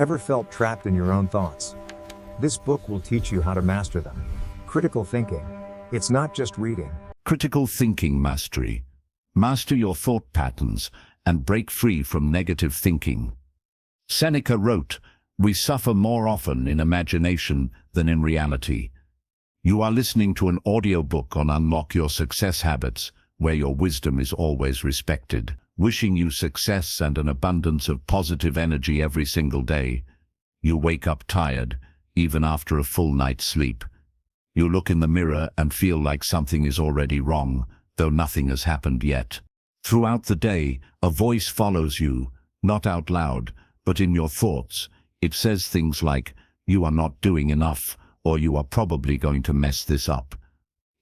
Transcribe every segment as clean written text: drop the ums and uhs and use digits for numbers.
Ever felt trapped in your own thoughts? This book will teach you how to master them. Critical thinking. It's not just reading. Critical thinking mastery. Master your thought patterns and break free from negative thinking. Seneca wrote, "We suffer more often in imagination than in reality." You are listening to an audiobook on Unlock Your Success Habits, where your wisdom is always respected. Wishing you success and an abundance of positive energy every single day. You wake up tired, even after a full night's sleep. You look in the mirror and feel like something is already wrong, though nothing has happened yet. Throughout the day, a voice follows you, not out loud, but in your thoughts. It says things like, "You are not doing enough," or "You are probably going to mess this up."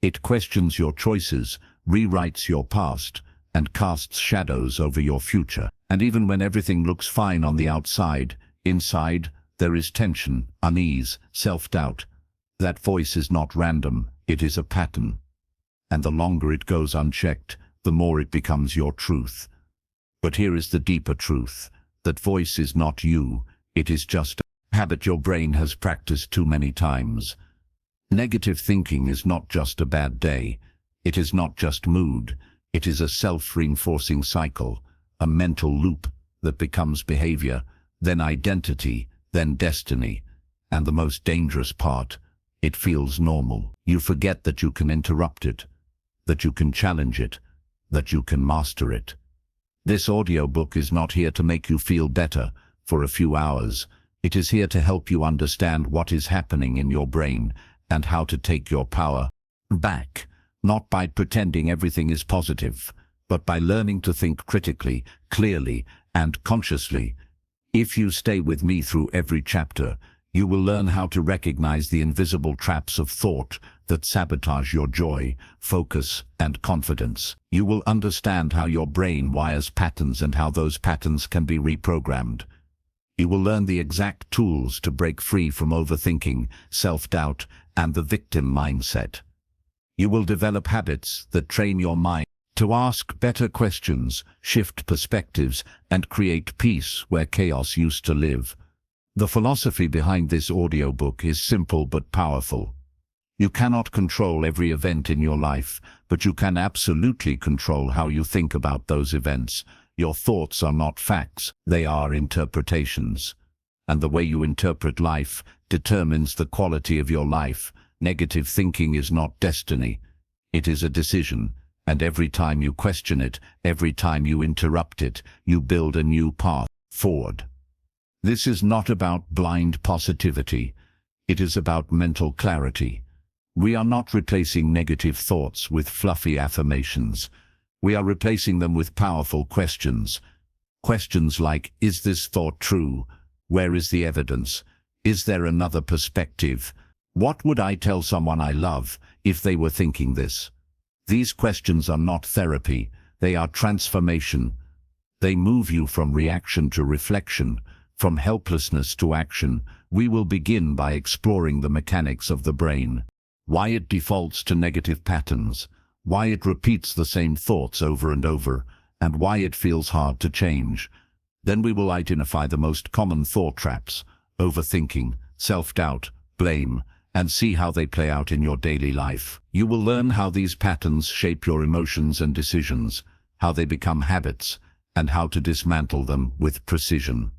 It questions your choices, rewrites your past, and casts shadows over your future. And even when everything looks fine on the outside, inside, there is tension, unease, self-doubt. That voice is not random, it is a pattern. And the longer it goes unchecked, the more it becomes your truth. But here is the deeper truth. That voice is not you, it is just a habit your brain has practiced too many times. Negative thinking is not just a bad day. It is not just mood. It is a self-reinforcing cycle, a mental loop that becomes behavior, then identity, then destiny. And the most dangerous part, it feels normal. You forget that you can interrupt it, that you can challenge it, that you can master it. This audiobook is not here to make you feel better for a few hours. It is here to help you understand what is happening in your brain and how to take your power back. Not by pretending everything is positive, but by learning to think critically, clearly, and consciously. If you stay with me through every chapter, you will learn how to recognize the invisible traps of thought that sabotage your joy, focus, and confidence. You will understand how your brain wires patterns and how those patterns can be reprogrammed. You will learn the exact tools to break free from overthinking, self-doubt, and the victim mindset. You will develop habits that train your mind to ask better questions, shift perspectives, and create peace where chaos used to live. The philosophy behind this audiobook is simple but powerful. You cannot control every event in your life, but you can absolutely control how you think about those events. Your thoughts are not facts, they are interpretations. And the way you interpret life determines the quality of your life. Negative thinking is not destiny. It is a decision, and every time you question it, every time you interrupt it, you build a new path forward. This is not about blind positivity. It is about mental clarity. We are not replacing negative thoughts with fluffy affirmations. We are replacing them with powerful questions. Questions like, is this thought true? Where is the evidence? Is there another perspective? What would I tell someone I love if they were thinking this? These questions are not therapy, they are transformation. They move you from reaction to reflection, from helplessness to action. We will begin by exploring the mechanics of the brain. Why it defaults to negative patterns, why it repeats the same thoughts over and over, and why it feels hard to change. Then we will identify the most common thought traps, overthinking, self-doubt, blame, and see how they play out in your daily life. You will learn how these patterns shape your emotions and decisions, how they become habits, and how to dismantle them with precision.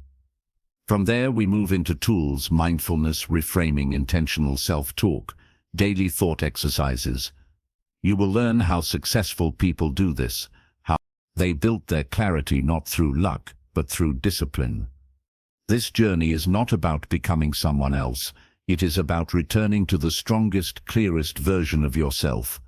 From there we move into tools, mindfulness, reframing, intentional self-talk, daily thought exercises. You will learn how successful people do this, how they built their clarity not through luck, but through discipline. This journey is not about becoming someone else. It is about returning to the strongest, clearest version of yourself.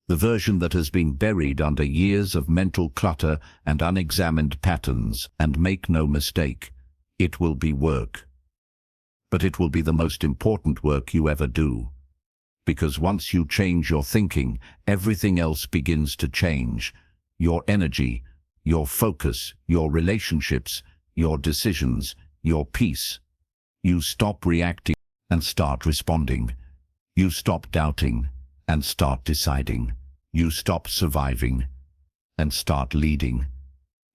The version that has been buried under years of mental clutter and unexamined patterns. And make no mistake, it will be work. But it will be the most important work you ever do. Because once you change your thinking, everything else begins to change. Your energy, your focus, your relationships, your decisions, your peace. You stop reacting and start responding. You stop doubting and start deciding. You stop surviving and start leading.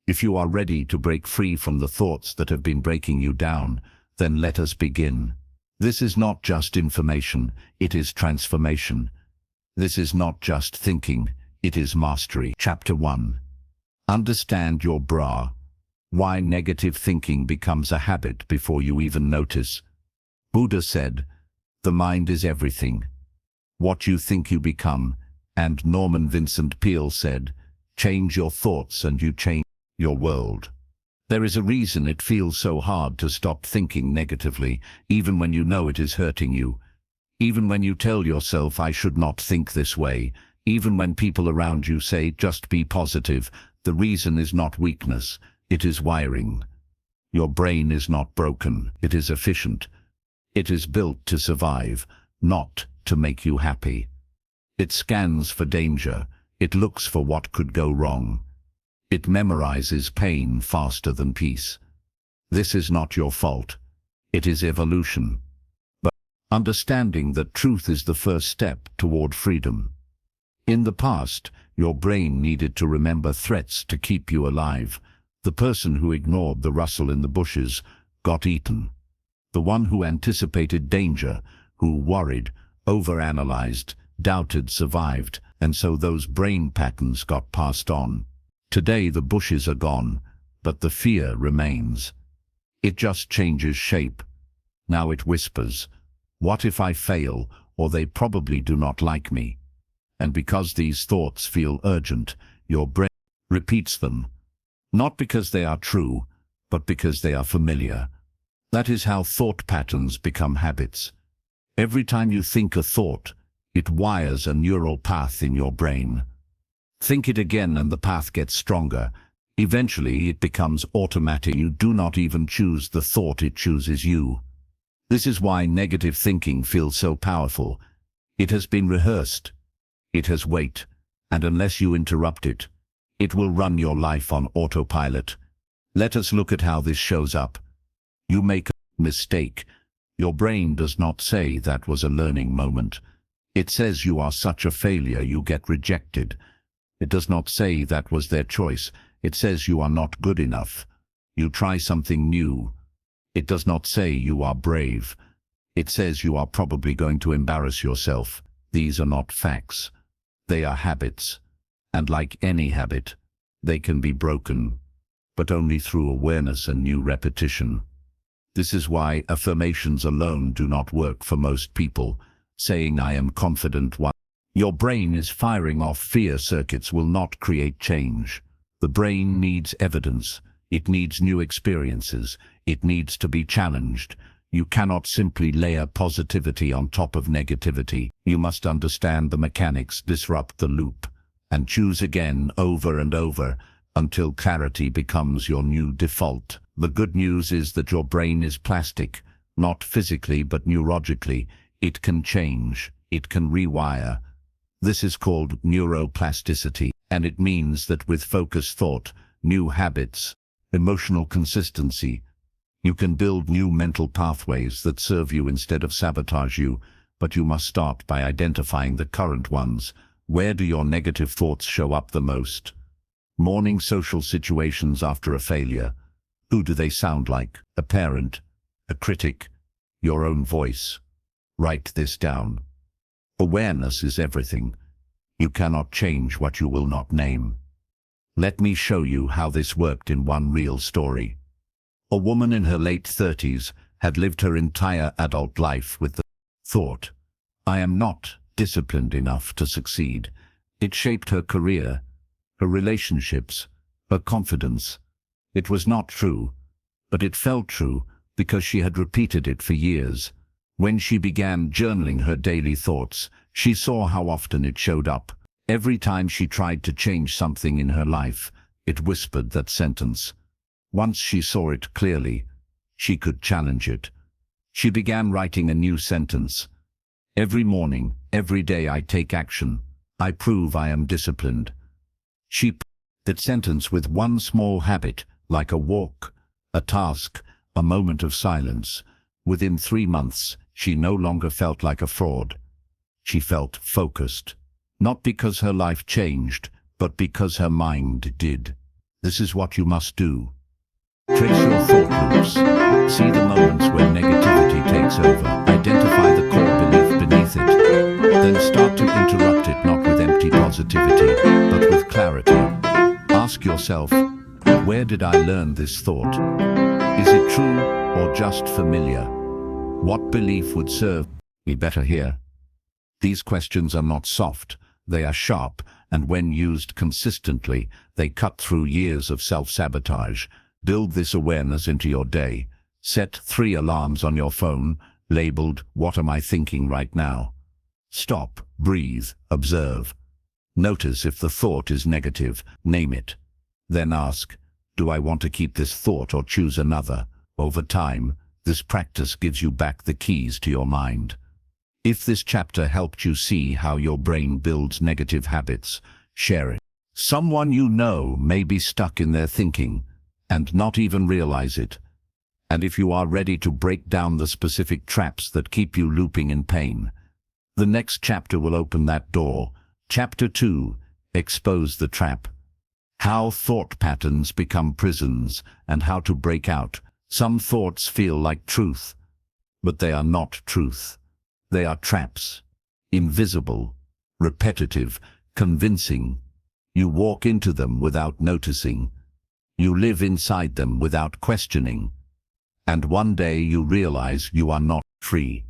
If you are ready to break free from the thoughts that have been breaking you down, Then let us begin. This is not just information, it is transformation. This is not just thinking, it is mastery. Chapter 1. Understand your bra. Why negative thinking becomes a habit before you even notice. Buddha said, "The mind is everything. What you think you become," and Norman Vincent Peale said, "Change your thoughts and you change your world." There is a reason it feels so hard to stop thinking negatively, even when you know it is hurting you. Even when you tell yourself, "I should not think this way." Even when people around you say, "Just be positive." The reason is not weakness, it is wiring. Your brain is not broken, it is efficient. It is built to survive, not to make you happy. It scans for danger, it looks for what could go wrong. It memorizes pain faster than peace. This is not your fault. It is evolution. But understanding that truth is the first step toward freedom. In the past, your brain needed to remember threats to keep you alive. The person who ignored the rustle in the bushes got eaten. The one who anticipated danger, who worried, overanalyzed, doubted, survived, and so those brain patterns got passed on. Today the bushes are gone, but the fear remains. It just changes shape. Now it whispers, "What if I fail, or they probably do not like me?" And because these thoughts feel urgent, your brain repeats them. Not because they are true, but because they are familiar. That is how thought patterns become habits. Every time you think a thought, it wires a neural path in your brain. Think it again and the path gets stronger. Eventually it becomes automatic. You do not even choose the thought, it chooses you. This is why negative thinking feels so powerful. It has been rehearsed. It has weight. And unless you interrupt it, it will run your life on autopilot. Let us look at how this shows up. You make a mistake. Your brain does not say that was a learning moment. It says you are such a failure, you get rejected. It does not say that was their choice. It says you are not good enough. You try something new. It does not say you are brave. It says you are probably going to embarrass yourself. These are not facts. They are habits. And like any habit, they can be broken, but only through awareness and new repetition. This is why affirmations alone do not work for most people. Saying "I am confident" while your brain is firing off fear circuits will not create change. The brain needs evidence. It needs new experiences. It needs to be challenged. You cannot simply layer positivity on top of negativity. You must understand the mechanics, disrupt the loop, and choose again over and over until clarity becomes your new default. The good news is that your brain is plastic, not physically but neurologically. It can change. It can rewire. This is called neuroplasticity, and it means that with focused thought, new habits, emotional consistency, you can build new mental pathways that serve you instead of sabotage you. But you must start by identifying the current ones. Where do your negative thoughts show up the most? Morning social situations after a failure. Who do they sound like? A parent, a critic, your own voice. Write this down. Awareness is everything. You cannot change what you will not name. Let me show you how this worked in one real story. A woman in her late 30s had lived her entire adult life with the thought, "I am not disciplined enough to succeed." It shaped her career, her relationships, her confidence. It was not true, but it felt true because she had repeated it for years. When she began journaling her daily thoughts, she saw how often it showed up. Every time she tried to change something in her life, it whispered that sentence. Once she saw it clearly, she could challenge it. She began writing a new sentence. "Every morning, every day I take action. I prove I am disciplined." She put that sentence with one small habit, like a walk, a task, a moment of silence. Within 3 months, she no longer felt like a fraud. She felt focused. Not because her life changed, but because her mind did. This is what you must do. Trace your thought loops. See the moments when over. Identify the core belief beneath it. Then start to interrupt it, not with empty positivity, but with clarity. Ask yourself, where did I learn this thought? Is it true or just familiar? What belief would serve me better here? These questions are not soft, they are sharp, and when used consistently, they cut through years of self-sabotage. Build this awareness into your day. Set 3 alarms on your phone, labeled, "What am I thinking right now?" Stop, breathe, observe. Notice if the thought is negative, name it. Then ask, do I want to keep this thought or choose another? Over time, this practice gives you back the keys to your mind. If this chapter helped you see how your brain builds negative habits, share it. Someone you know may be stuck in their thinking and not even realize it. And if you are ready to break down the specific traps that keep you looping in pain, the next chapter will open that door. Chapter 2, Expose the Trap. How thought patterns become prisons and how to break out. Some thoughts feel like truth, but they are not truth. They are traps. Invisible, repetitive, convincing. You walk into them without noticing. You live inside them without questioning. And one day you realize you are not free.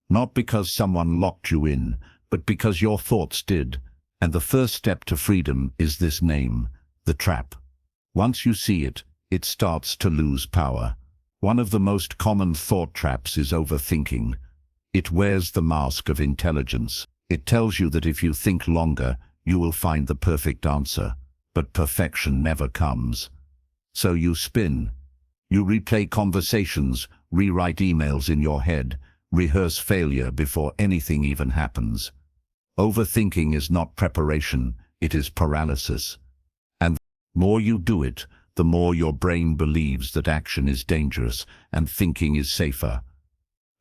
Not because someone locked you in, but because your thoughts did. And the first step to freedom is this name, the trap. Once you see it, it starts to lose power. One of the most common thought traps is overthinking. It wears the mask of intelligence. It tells you that if you think longer, you will find the perfect answer. But perfection never comes. So you spin. You replay conversations, rewrite emails in your head, rehearse failure before anything even happens. Overthinking is not preparation, it is paralysis. And the more you do it, the more your brain believes that action is dangerous and thinking is safer.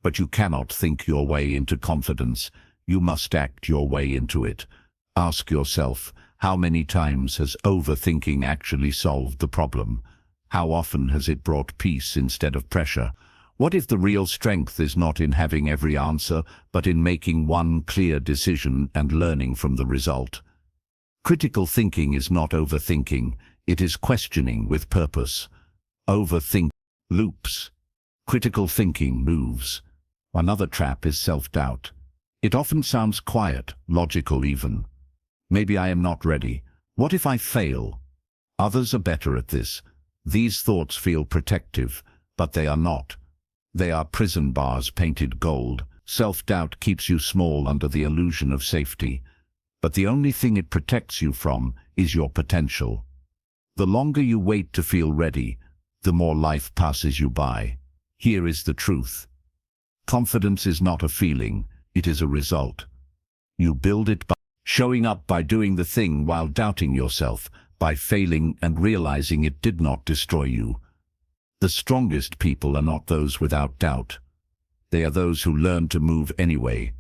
But you cannot think your way into confidence. You must act your way into it. Ask yourself, how many times has overthinking actually solved the problem? How often has it brought peace instead of pressure? What if the real strength is not in having every answer, but in making one clear decision and learning from the result? Critical thinking is not overthinking, it is questioning with purpose. Overthink loops. Critical thinking moves. Another trap is self-doubt. It often sounds quiet, logical even. Maybe I am not ready. What if I fail? Others are better at this. These thoughts feel protective, but they are not. They are prison bars painted gold. Self-doubt keeps you small under the illusion of safety. But the only thing it protects you from is your potential. The longer you wait to feel ready, the more life passes you by. Here is the truth. Confidence is not a feeling, it is a result. You build it by showing up, by doing the thing while doubting yourself, by failing and realizing it did not destroy you. The strongest people are not those without doubt. They are those who learn to move anyway.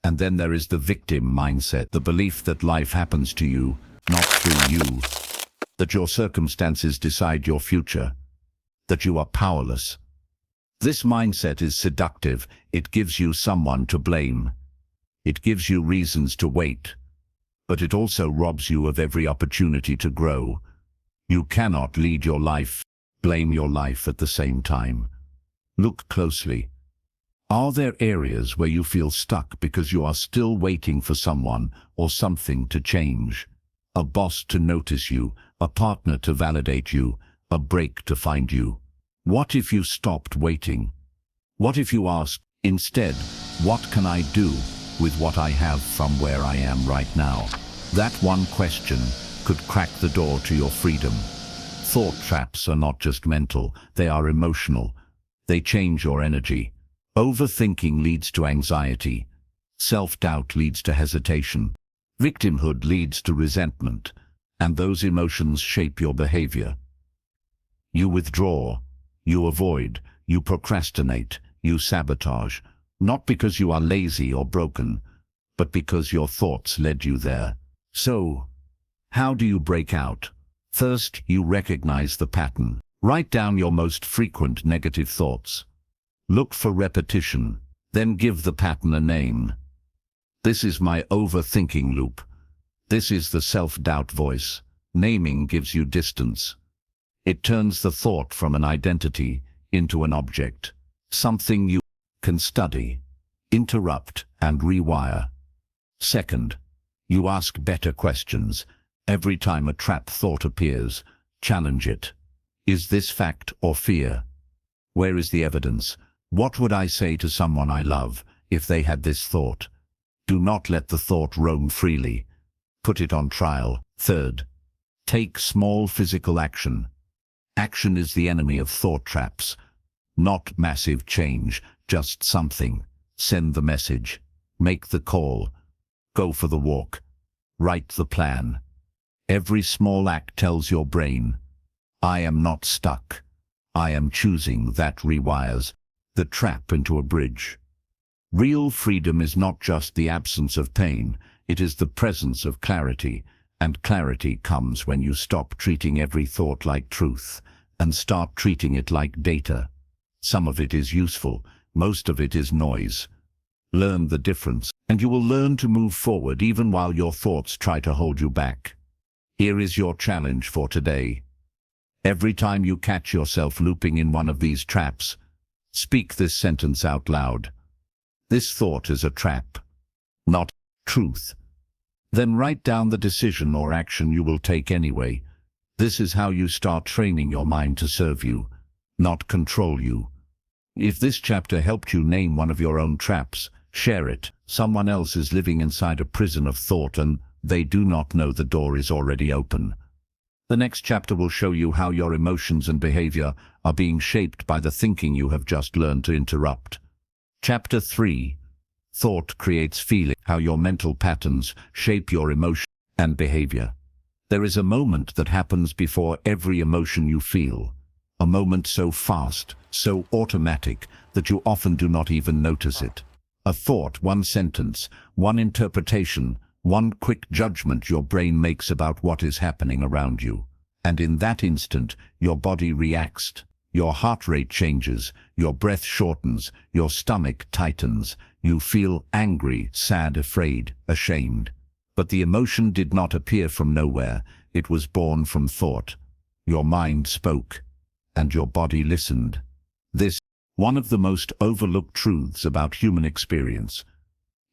And then there is the victim mindset, the belief that life happens to you, not through you. That your circumstances decide your future. That you are powerless. This mindset is seductive. It gives you someone to blame. It gives you reasons to wait. But it also robs you of every opportunity to grow. You cannot lead your life, blame your life at the same time. Look closely. Are there areas where you feel stuck because you are still waiting for someone or something to change? A boss to notice you, a partner to validate you, a break to find you. What if you stopped waiting? What if you asked, instead, what can I do with what I have from where I am right now? That one question could crack the door to your freedom. Thought traps are not just mental, they are emotional. They change your energy. Overthinking leads to anxiety. Self-doubt leads to hesitation. Victimhood leads to resentment. And those emotions shape your behavior. You withdraw. You avoid, you procrastinate, you sabotage, not because you are lazy or broken, but because your thoughts led you there. So, how do you break out? First, you recognize the pattern. Write down your most frequent negative thoughts. Look for repetition, then give the pattern a name. This is my overthinking loop. This is the self-doubt voice. Naming gives you distance. It turns the thought from an identity into an object, something you can study, interrupt, and rewire. Second, you ask better questions. Every time a trap thought appears, challenge it. Is this fact or fear? Where is the evidence? What would I say to someone I love if they had this thought? Do not let the thought roam freely. Put it on trial. Third, take small physical action. Action is the enemy of thought traps. Not massive change, just something. Send the message. Make the call. Go for the walk. Write the plan. Every small act tells your brain, I am not stuck. I am choosing. That rewires the trap into a bridge. Real freedom is not just the absence of pain, it is the presence of clarity, and clarity comes when you stop treating every thought like truth and start treating it like data. Some of it is useful, most of it is noise. Learn the difference, and you will learn to move forward even while your thoughts try to hold you back. Here is your challenge for today. Every time you catch yourself looping in one of these traps, speak this sentence out loud. This thought is a trap, not truth. Then write down the decision or action you will take anyway. This is how you start training your mind to serve you, not control you. If this chapter helped you name one of your own traps, share it. Someone else is living inside a prison of thought and they do not know the door is already open. The next chapter will show you how your emotions and behavior are being shaped by the thinking you have just learned to interrupt. Chapter 3. Thought creates feeling. How your mental patterns shape your emotion and behavior. There is a moment that happens before every emotion you feel. A moment so fast, so automatic, that you often do not even notice it. A thought, one sentence, one interpretation, one quick judgment your brain makes about what is happening around you. And in that instant, your body reacts. Your heart rate changes, your breath shortens, your stomach tightens. You feel angry, sad, afraid, ashamed. But the emotion did not appear from nowhere. It was born from thought. Your mind spoke, and your body listened. This is one of the most overlooked truths about human experience.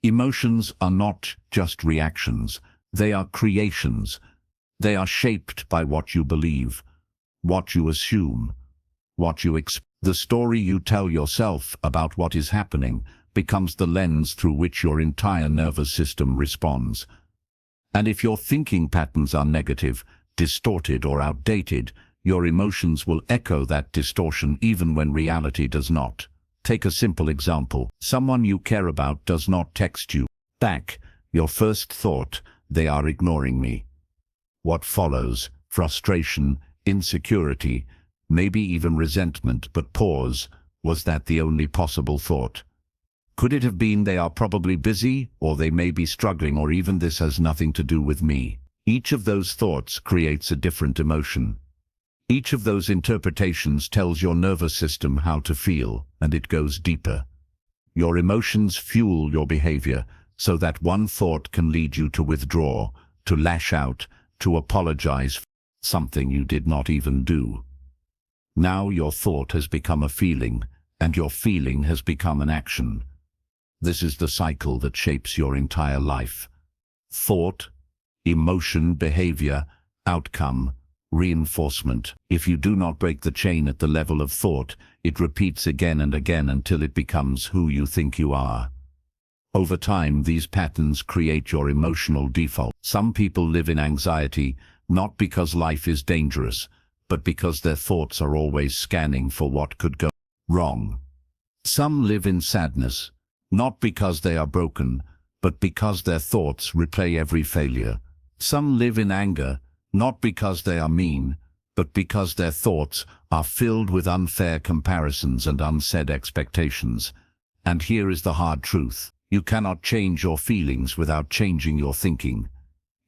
Emotions are not just reactions, they are creations. They are shaped by what you believe, what you assume, what you expect. The story you tell yourself about what is happening becomes the lens through which your entire nervous system responds. And if your thinking patterns are negative, distorted, or outdated, your emotions will echo that distortion even when reality does not. Take a simple example. Someone you care about does not text you back. Your first thought, they are ignoring me. What follows? Frustration, insecurity, maybe even resentment. But pause. Was that the only possible thought? Could it have been they are probably busy, or they may be struggling, or even this has nothing to do with me? Each of those thoughts creates a different emotion. Each of those interpretations tells your nervous system how to feel, and it goes deeper. Your emotions fuel your behavior, so that one thought can lead you to withdraw, to lash out, to apologize for something you did not even do. Now your thought has become a feeling, and your feeling has become an action. This is the cycle that shapes your entire life. Thought, emotion, behavior, outcome, reinforcement. If you do not break the chain at the level of thought, it repeats again and again until it becomes who you think you are. Over time, these patterns create your emotional default. Some people live in anxiety, not because life is dangerous, but because their thoughts are always scanning for what could go wrong. Some live in sadness, not because they are broken, but because their thoughts replay every failure. Some live in anger, not because they are mean, but because their thoughts are filled with unfair comparisons and unsaid expectations. And here is the hard truth. You cannot change your feelings without changing your thinking.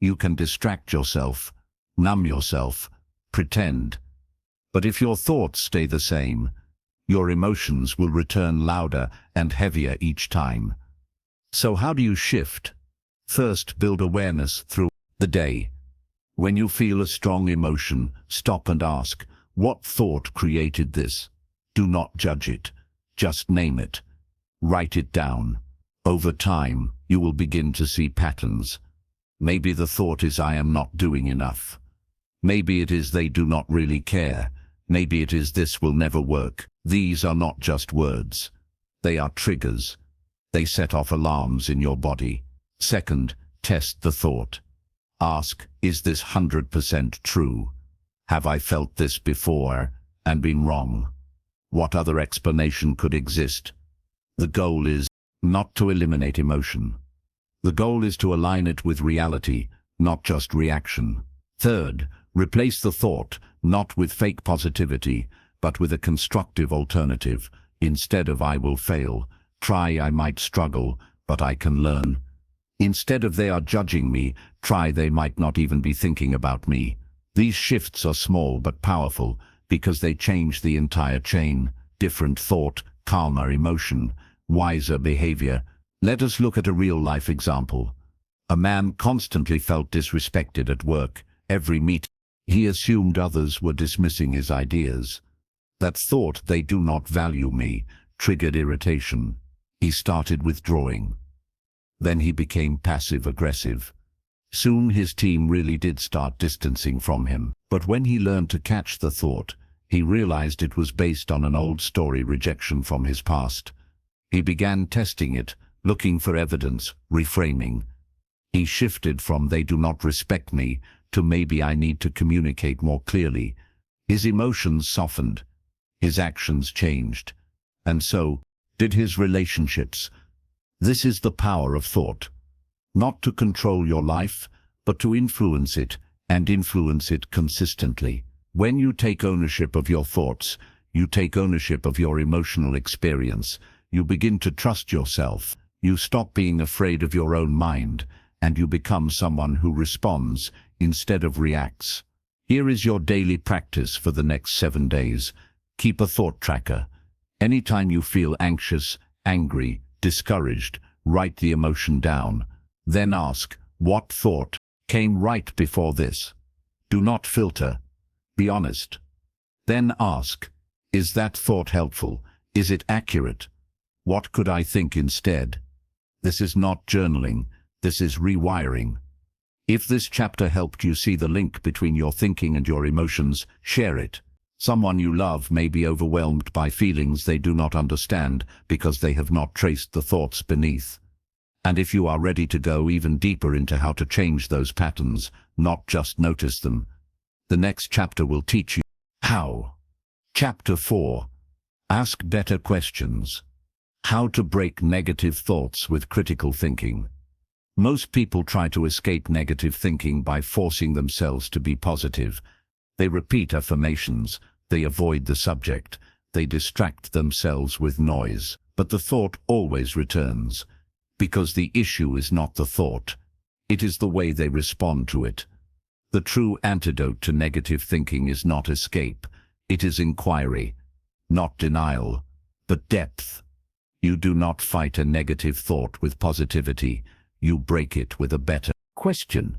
You can distract yourself, numb yourself, pretend. But if your thoughts stay the same, your emotions will return louder and heavier each time. So how do you shift? First, build awareness through the day. When you feel a strong emotion, stop and ask, what thought created this? Do not judge it. Just name it. Write it down. Over time, you will begin to see patterns. Maybe the thought is I am not doing enough. Maybe it is they do not really care. Maybe it is this will never work. These are not just words. They are triggers. They set off alarms in your body. Second, test the thought. Ask, is this 100% true? Have I felt this before and been wrong? What other explanation could exist? The goal is not to eliminate emotion. The goal is to align it with reality, not just reaction. Third, replace the thought, not with fake positivity, but with a constructive alternative. Instead of I will fail, try I might struggle, but I can learn. Instead of they are judging me, try they might not even be thinking about me. These shifts are small but powerful because they change the entire chain. Different thought, calmer emotion, wiser behavior. Let us look at a real-life example. A man constantly felt disrespected at work. Every meeting, he assumed others were dismissing his ideas. That thought, they do not value me, triggered irritation. He started withdrawing. Then he became passive-aggressive. Soon his team really did start distancing from him. But when he learned to catch the thought, he realized it was based on an old story, rejection from his past. He began testing it, looking for evidence, reframing. He shifted from they do not respect me to maybe I need to communicate more clearly. His emotions softened. His actions changed. And so did his relationships. This is the power of thought. Not to control your life, but to influence it, and influence it consistently. When you take ownership of your thoughts, you take ownership of your emotional experience. You begin to trust yourself. You stop being afraid of your own mind, and you become someone who responds instead of reacts. Here is your daily practice for the next 7 days. Keep a thought tracker. Anytime you feel anxious, angry, discouraged, write the emotion down. Then ask, what thought came right before this? Do not filter. Be honest. Then ask, is that thought helpful? Is it accurate? What could I think instead? This is not journaling. This is rewiring. If this chapter helped you see the link between your thinking and your emotions, share it. Someone you love may be overwhelmed by feelings they do not understand because they have not traced the thoughts beneath. And if you are ready to go even deeper into how to change those patterns, not just notice them, the next chapter will teach you how. Chapter 4. Ask better questions. How to break negative thoughts with critical thinking. Most people try to escape negative thinking by forcing themselves to be positive. They repeat affirmations, they avoid the subject, they distract themselves with noise, but the thought always returns. Because the issue is not the thought, it is the way they respond to it. The true antidote to negative thinking is not escape, it is inquiry. Not denial, but depth. You do not fight a negative thought with positivity, you break it with a better question.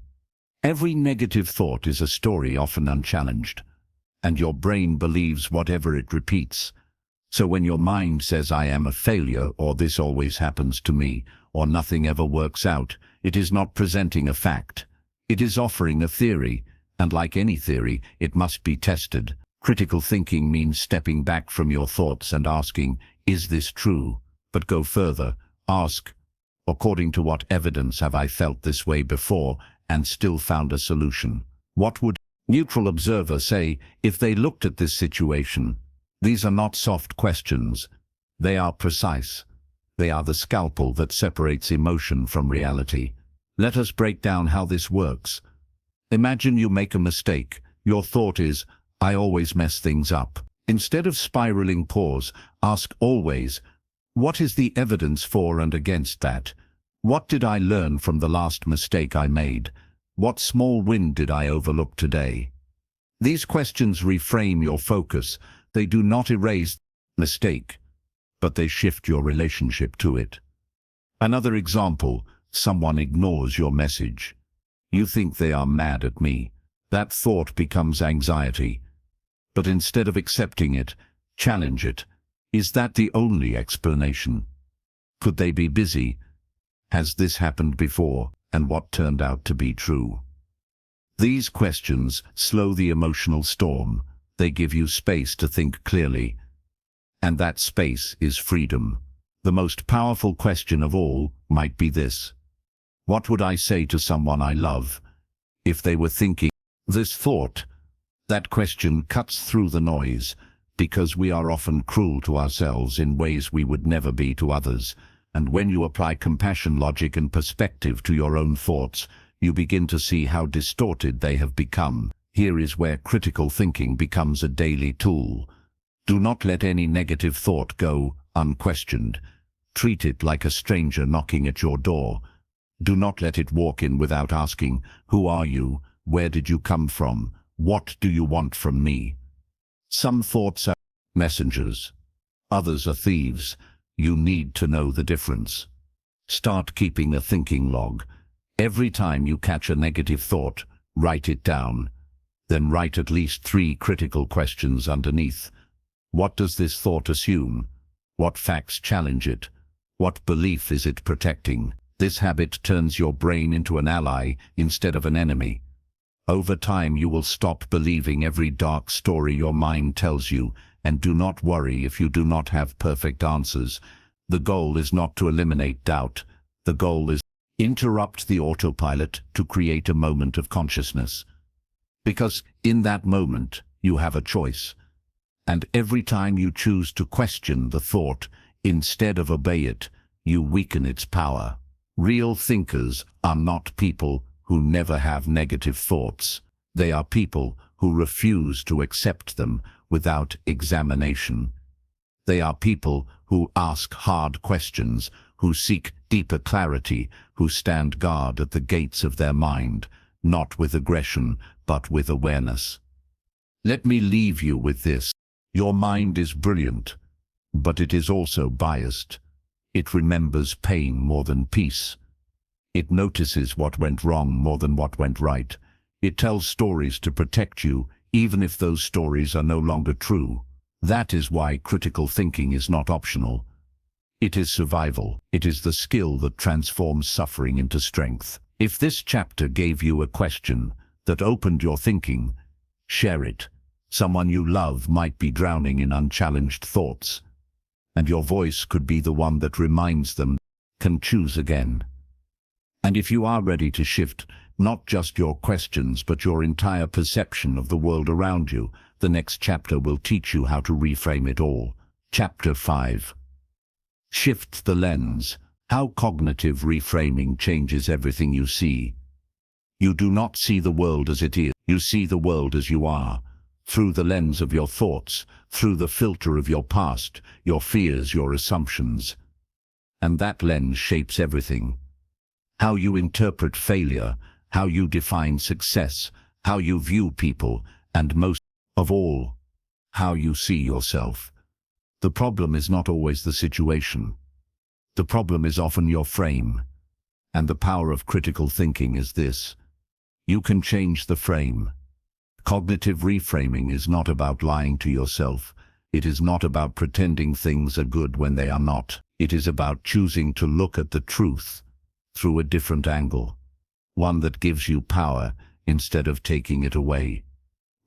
Every negative thought is a story often unchallenged, and your brain believes whatever it repeats. So when your mind says I am a failure, or this always happens to me, or nothing ever works out, it is not presenting a fact. It is offering a theory, and like any theory, it must be tested. Critical thinking means stepping back from your thoughts and asking, is this true? But go further, ask, according to what evidence have I felt this way before and still found a solution? What would a neutral observer say if they looked at this situation? These are not soft questions. They are precise. They are the scalpel that separates emotion from reality. Let us break down how this works. Imagine you make a mistake. Your thought is, I always mess things up. Instead of spiraling, pause. Ask always, what is the evidence for and against that? What did I learn from the last mistake I made? What small win did I overlook today? These questions reframe your focus. They do not erase mistake, but they shift your relationship to it. Another example, someone ignores your message. You think they are mad at me. That thought becomes anxiety. But instead of accepting it, challenge it. Is that the only explanation? Could they be busy? Has this happened before, and what turned out to be true? These questions slow the emotional storm. They give you space to think clearly. And that space is freedom. The most powerful question of all might be this: what would I say to someone I love if they were thinking this thought? That question cuts through the noise, because we are often cruel to ourselves in ways we would never be to others. And when you apply compassion, logic, and perspective to your own thoughts, you begin to see how distorted they have become. Here is where critical thinking becomes a daily tool. Do not let any negative thought go unquestioned. Treat it like a stranger knocking at your door. Do not let it walk in without asking, who are you? Where did you come from? What do you want from me? Some thoughts are messengers. Others are thieves. You need to know the difference. Start keeping a thinking log. Every time you catch a negative thought, write it down. Then write at least 3 critical questions underneath. What does this thought assume? What facts challenge it? What belief is it protecting? This habit turns your brain into an ally instead of an enemy. Over time, you will stop believing every dark story your mind tells you, and do not worry if you do not have perfect answers. The goal is not to eliminate doubt. The goal is to interrupt the autopilot to create a moment of consciousness. Because in that moment, you have a choice. And every time you choose to question the thought, instead of obey it, you weaken its power. Real thinkers are not people who never have negative thoughts. They are people who refuse to accept them without examination. They are people who ask hard questions, who seek deeper clarity, who stand guard at the gates of their mind, not with aggression, but with awareness. Let me leave you with this. Your mind is brilliant, but it is also biased. It remembers pain more than peace. It notices what went wrong more than what went right. It tells stories to protect you, even if those stories are no longer true. That is why critical thinking is not optional. It is survival. It is the skill that transforms suffering into strength. If this chapter gave you a question that opened your thinking, share it. Someone you love might be drowning in unchallenged thoughts, and your voice could be the one that reminds them, can choose again. And if you are ready to shift not just your questions but your entire perception of the world around you, the next chapter will teach you how to reframe it all. Chapter 5. Shift the lens. How cognitive reframing changes everything you see. You do not see the world as it is. You see the world as you are, through the lens of your thoughts, through the filter of your past, your fears, your assumptions. And that lens shapes everything. How you interpret failure, how you define success, how you view people, and most of all, how you see yourself. The problem is not always the situation. The problem is often your frame. And the power of critical thinking is this: you can change the frame. Cognitive reframing is not about lying to yourself. It is not about pretending things are good when they are not. It is about choosing to look at the truth through a different angle, one that gives you power instead of taking it away.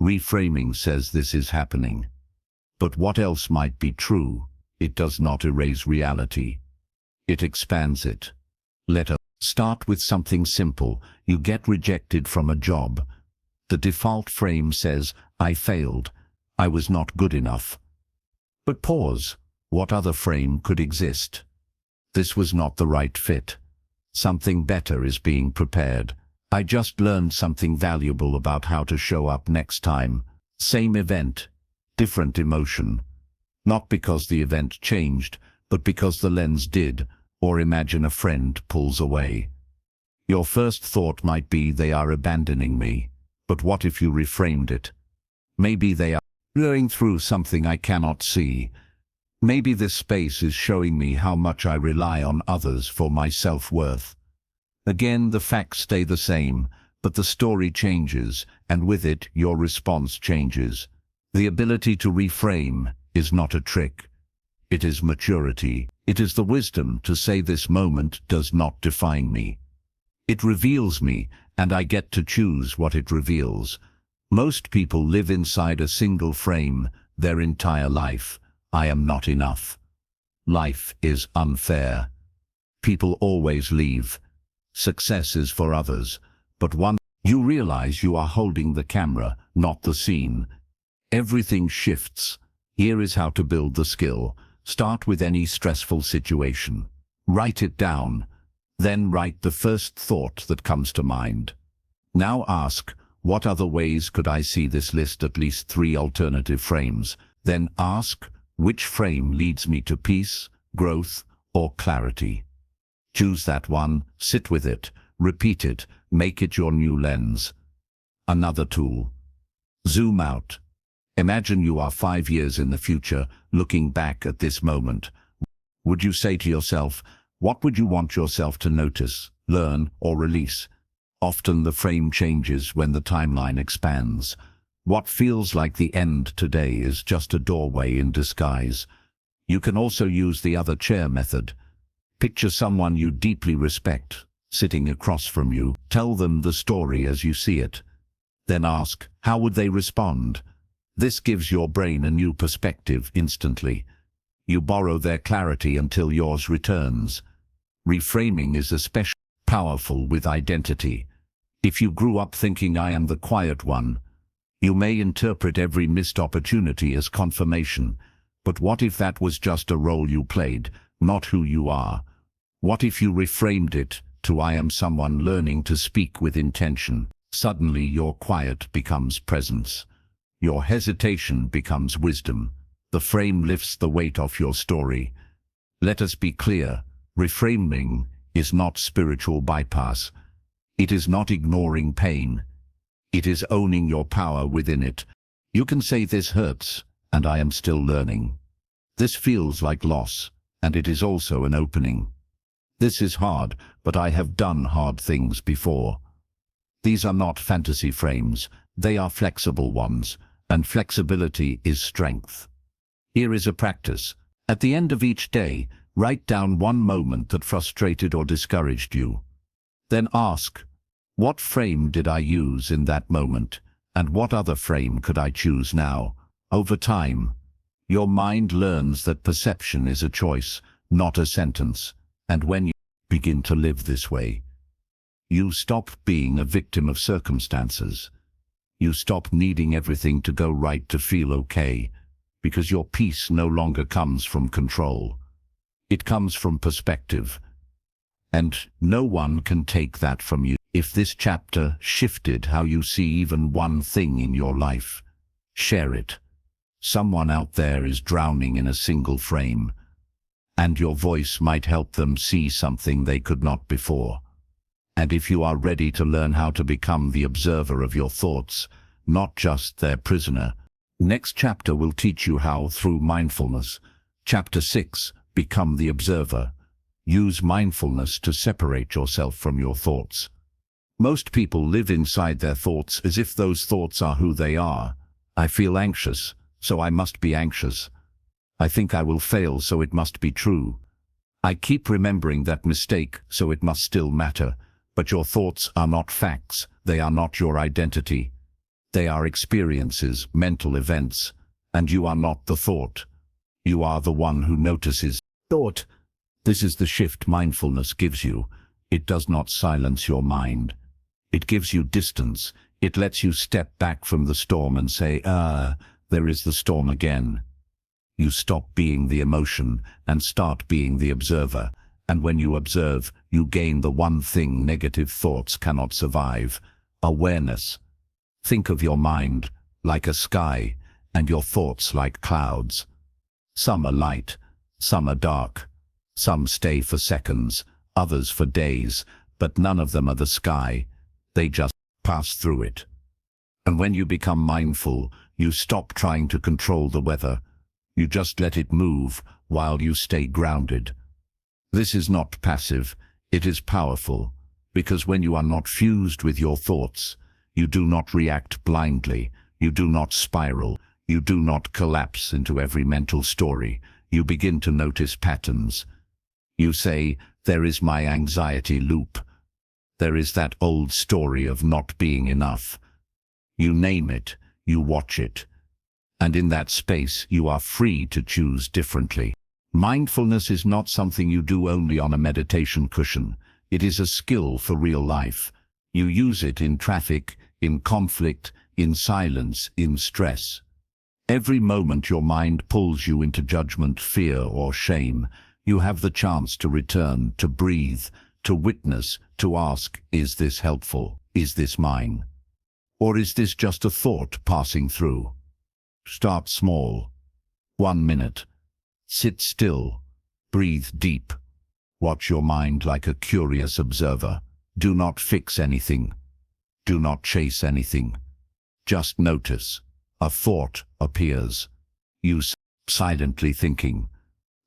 Reframing says this is happening. But what else might be true? It does not erase reality. It expands it. Let us start with something simple. You get rejected from a job. The default frame says, I failed. I was not good enough. But pause. What other frame could exist? This was not the right fit. Something better is being prepared. I just learned something valuable about how to show up next time. Same event, different emotion. Not because the event changed, but because the lens did. Or imagine a friend pulls away. Your first thought might be, they are abandoning me. But what if you reframed it? Maybe they are going through something I cannot see. Maybe this space is showing me how much I rely on others for my self-worth. Again, the facts stay the same, but the story changes, and with it, your response changes. The ability to reframe is not a trick. It is maturity. It is the wisdom to say this moment does not define me. It reveals me, and I get to choose what it reveals. Most people live inside a single frame their entire life. I am not enough. Life is unfair. People always leave. Success is for others, but once you realize you are holding the camera, not the scene, everything shifts. Here is how to build the skill. Start with any stressful situation. Write it down. Then write the first thought that comes to mind. Now ask, what other ways could I see this? List at least 3 alternative frames. Then ask, which frame leads me to peace, growth, or clarity? Choose that one, sit with it, repeat it, make it your new lens. Another tool. Zoom out. Imagine you are 5 years in the future, looking back at this moment. Would you say to yourself, what would you want yourself to notice, learn, or release? Often the frame changes when the timeline expands. What feels like the end today is just a doorway in disguise. You can also use the other chair method. Picture someone you deeply respect, sitting across from you. Tell them the story as you see it. Then ask, how would they respond? This gives your brain a new perspective instantly. You borrow their clarity until yours returns. Reframing is especially powerful with identity. If you grew up thinking I am the quiet one, you may interpret every missed opportunity as confirmation. But what if that was just a role you played, not who you are? What if you reframed it to I am someone learning to speak with intention? Suddenly your quiet becomes presence. Your hesitation becomes wisdom. The frame lifts the weight off your story. Let us be clear, reframing is not spiritual bypass. It is not ignoring pain. It is owning your power within it. You can say this hurts, and I am still learning. This feels like loss, and it is also an opening. This is hard, but I have done hard things before. These are not fantasy frames, they are flexible ones, and flexibility is strength. Here is a practice. At the end of each day, write down one moment that frustrated or discouraged you. Then ask, what frame did I use in that moment, and what other frame could I choose now? Over time, your mind learns that perception is a choice, not a sentence, and when you begin to live this way, you stop being a victim of circumstances. You stop needing everything to go right to feel okay, because your peace no longer comes from control. It comes from perspective. And no one can take that from you. If this chapter shifted how you see even one thing in your life, share it. Someone out there is drowning in a single frame, and your voice might help them see something they could not before. And if you are ready to learn how to become the observer of your thoughts, not just their prisoner, next chapter will teach you how through mindfulness. Chapter 6, Become the Observer. Use mindfulness to separate yourself from your thoughts. Most people live inside their thoughts as if those thoughts are who they are. I feel anxious, so I must be anxious. I think I will fail, so it must be true. I keep remembering that mistake, so it must still matter. But your thoughts are not facts. They are not your identity. They are experiences, mental events, and you are not the thought. You are the one who notices thought. This is the shift mindfulness gives you. It does not silence your mind. It gives you distance. It lets you step back from the storm and say, there is the storm again. You stop being the emotion and start being the observer. And when you observe, you gain the one thing negative thoughts cannot survive: awareness. Think of your mind like a sky and your thoughts like clouds. Some are light, some are dark. Some stay for seconds, others for days, but none of them are the sky. They just pass through it. And when you become mindful, you stop trying to control the weather. You just let it move while you stay grounded. This is not passive, it is powerful, because when you are not fused with your thoughts, you do not react blindly, you do not spiral, you do not collapse into every mental story. You begin to notice patterns. You say, there is my anxiety loop. There is that old story of not being enough. You name it, you watch it. And in that space, you are free to choose differently. Mindfulness is not something you do only on a meditation cushion. It is a skill for real life. You use it in traffic, in conflict, in silence, in stress. Every moment your mind pulls you into judgment, fear, or shame, you have the chance to return, to breathe, to witness, to ask, is this helpful? Is this mine? Or is this just a thought passing through? Start small. 1 minute. Sit still. Breathe deep. Watch your mind like a curious observer. Do not fix anything. Do not chase anything. Just notice. A thought appears. You silently thinking.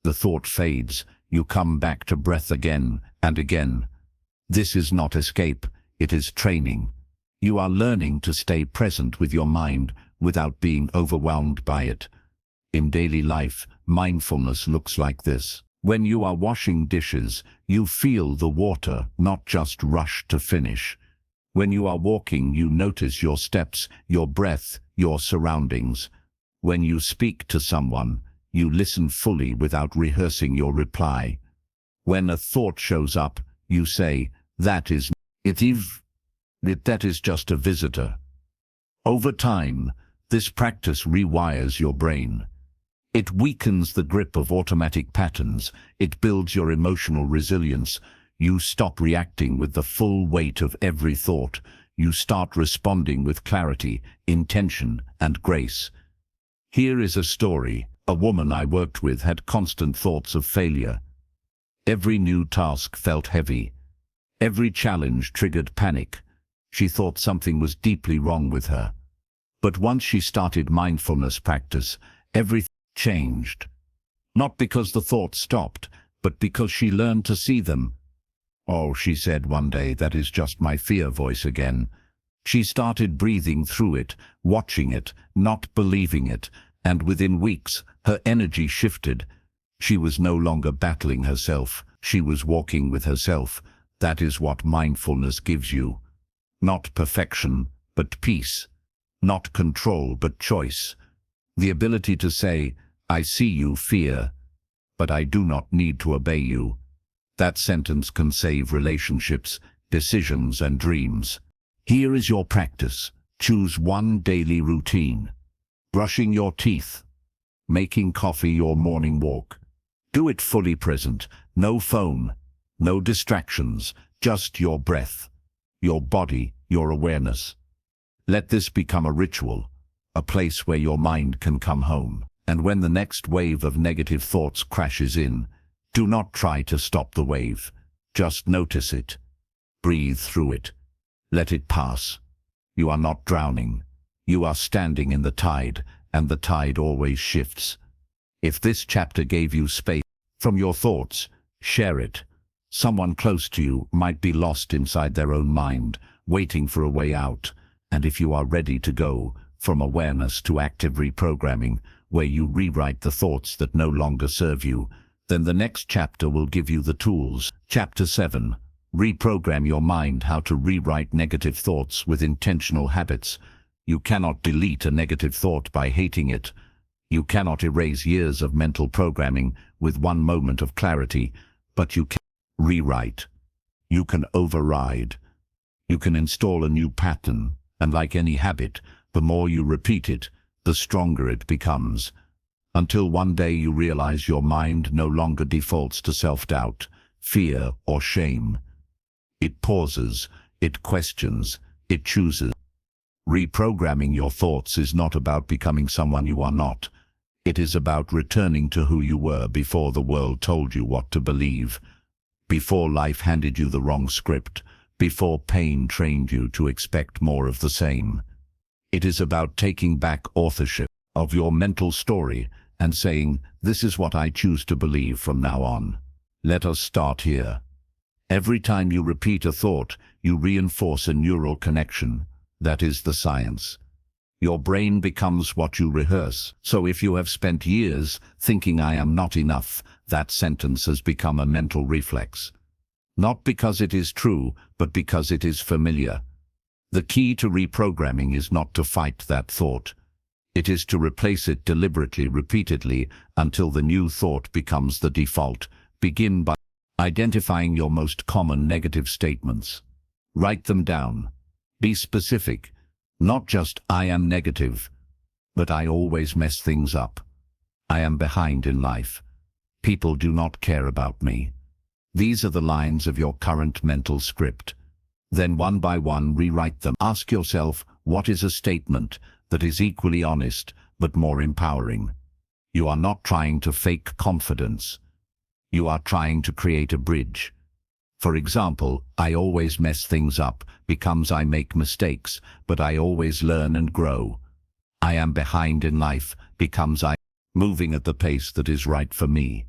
The thought fades. You come back to breath again and again. This is not escape, it is training. You are learning to stay present with your mind without being overwhelmed by it. In daily life, mindfulness looks like this. When you are washing dishes, you feel the water, not just rush to finish. When you are walking, you notice your steps, your breath, your surroundings. When you speak to someone, you listen fully without rehearsing your reply. When a thought shows up, you say, that is just a visitor. Over time, this practice rewires your brain. It weakens the grip of automatic patterns. It builds your emotional resilience. You stop reacting with the full weight of every thought. You start responding with clarity, intention, and grace. Here is a story. A woman I worked with had constant thoughts of failure. Every new task felt heavy. Every challenge triggered panic. She thought something was deeply wrong with her. But once she started mindfulness practice, everything changed. Not because the thoughts stopped, but because she learned to see them. Oh, she said one day, that is just my fear voice again. She started breathing through it, watching it, not believing it, and within weeks, her energy shifted. She was no longer battling herself, she was walking with herself. That is what mindfulness gives you. Not perfection, but peace. Not control, but choice. The ability to say, I see you, fear, but I do not need to obey you. That sentence can save relationships, decisions, and dreams. Here is your practice. Choose one daily routine. Brushing your teeth. Making coffee your morning walk. Do it fully present. No phone. No distractions. Just your breath. Your body, your awareness. Let this become a ritual. A place where your mind can come home. And when the next wave of negative thoughts crashes in, do not try to stop the wave. Just notice it. Breathe through it. Let it pass. You are not drowning. You are standing in the tide, and the tide always shifts. If this chapter gave you space from your thoughts, share it. Someone close to you might be lost inside their own mind, waiting for a way out. And if you are ready to go from awareness to active reprogramming, where you rewrite the thoughts that no longer serve you, then the next chapter will give you the tools. Chapter 7. Reprogram your mind: how to rewrite negative thoughts with intentional habits. You cannot delete a negative thought by hating it. You cannot erase years of mental programming with one moment of clarity, but you can rewrite. You can override. You can install a new pattern, and like any habit, the more you repeat it, the stronger it becomes. Until one day you realize your mind no longer defaults to self-doubt, fear, or shame. It pauses, it questions, it chooses. Reprogramming your thoughts is not about becoming someone you are not. It is about returning to who you were before the world told you what to believe, before life handed you the wrong script, before pain trained you to expect more of the same. It is about taking back authorship of your mental story and saying, "This is what I choose to believe from now on." Let us start here. Every time you repeat a thought, you reinforce a neural connection. That is the science. Your brain becomes what you rehearse. So if you have spent years thinking "I am not enough," that sentence has become a mental reflex. Not because it is true, but because it is familiar. The key to reprogramming is not to fight that thought. It is to replace it deliberately, repeatedly, until the new thought becomes the default. Begin by identifying your most common negative statements. Write them down. Be specific. Not just "I am negative," but "I always mess things up." "I am behind in life." "People do not care about me." These are the lines of your current mental script. Then one by one rewrite them. Ask yourself, what is a statement that is equally honest but more empowering? You are not trying to fake confidence. You are trying to create a bridge. For example, "I always mess things up" becomes "I make mistakes, but I always learn and grow." "I am behind in life" becomes "I am moving at the pace that is right for me."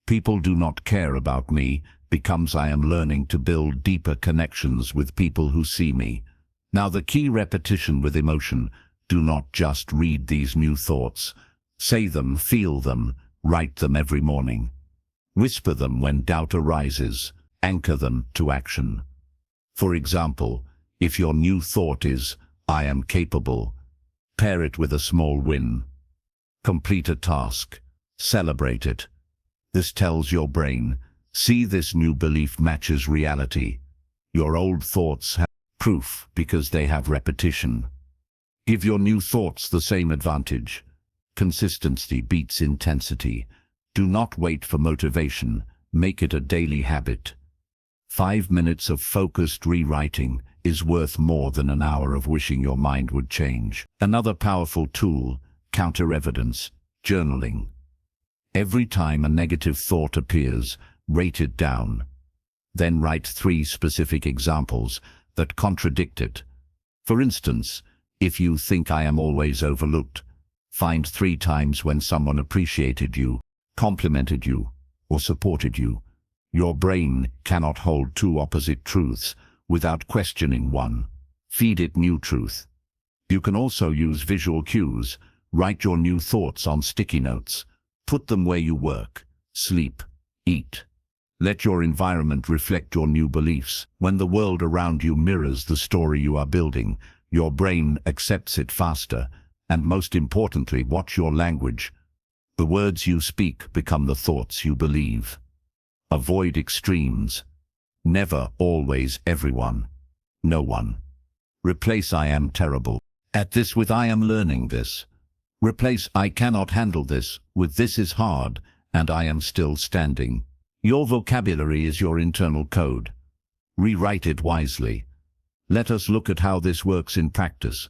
"People do not care about me" becomes "I am learning to build deeper connections with people who see me." Now the key: repetition with emotion. Do not just read these new thoughts. Say them, feel them, write them every morning. Whisper them when doubt arises. Anchor them to action. For example, if your new thought is "I am capable," pair it with a small win. Complete a task. Celebrate it. This tells your brain, "See, this new belief matches reality." Your old thoughts have proof because they have repetition. Give your new thoughts the same advantage. Consistency beats intensity. Do not wait for motivation. Make it a daily habit. 5 minutes of focused rewriting is worth more than an hour of wishing your mind would change. Another powerful tool: counter-evidence, journaling. Every time a negative thought appears, write it down. Then write 3 specific examples that contradict it. For instance, if you think "I am always overlooked," find 3 times when someone appreciated you, complimented you, or supported you. Your brain cannot hold 2 opposite truths without questioning one. Feed it new truth. You can also use visual cues. Write your new thoughts on sticky notes. Put them where you work, sleep, eat. Let your environment reflect your new beliefs. When the world around you mirrors the story you are building, your brain accepts it faster. And most importantly, watch your language. The words you speak become the thoughts you believe. Avoid extremes. Never, always, everyone. No one. Replace "I am terrible" at this with "I am learning this." Replace "I cannot handle this" with "This is hard, and I am still standing." Your vocabulary is your internal code. Rewrite it wisely. Let us look at how this works in practice.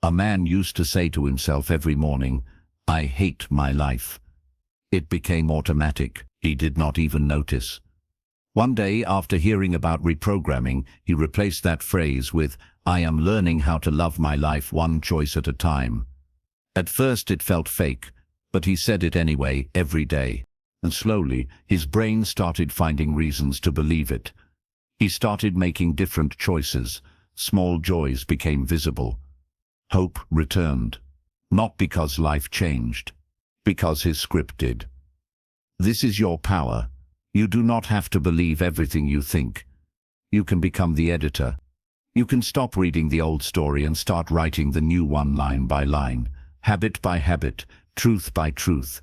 A man used to say to himself every morning, "I hate my life." It became automatic. He did not even notice. One day, after hearing about reprogramming, he replaced that phrase with, "I am learning how to love my life one choice at a time." At first it felt fake, but he said it anyway, every day. And slowly, his brain started finding reasons to believe it. He started making different choices. Small joys became visible. Hope returned. Not because life changed, because his script did. This is your power. You do not have to believe everything you think. You can become the editor. You can stop reading the old story and start writing the new one line by line, habit by habit, truth by truth.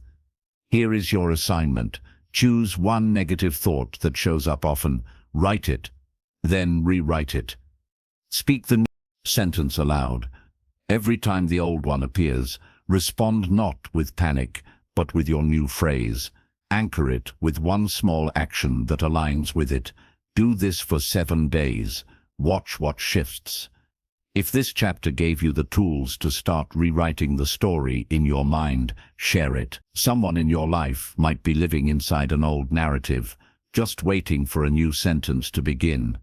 Here is your assignment. Choose one negative thought that shows up often, write it, then rewrite it. Speak the new sentence aloud. Every time the old one appears, respond not with panic, but with your new phrase. Anchor it with one small action that aligns with it. Do this for 7 days. Watch what shifts. If this chapter gave you the tools to start rewriting the story in your mind, share it. Someone in your life might be living inside an old narrative, just waiting for a new sentence to begin.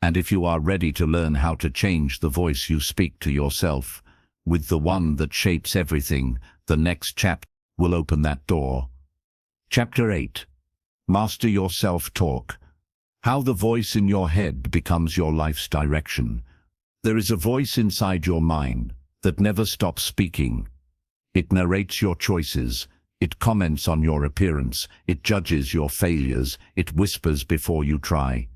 And if you are ready to learn how to change the voice you speak to yourself, with the one that shapes everything, the next chapter will open that door. Chapter 8. Master your self-talk. How the voice in your head becomes your life's direction. There is a voice inside your mind that never stops speaking. It narrates your choices. It comments on your appearance. It judges your failures. It whispers before you try.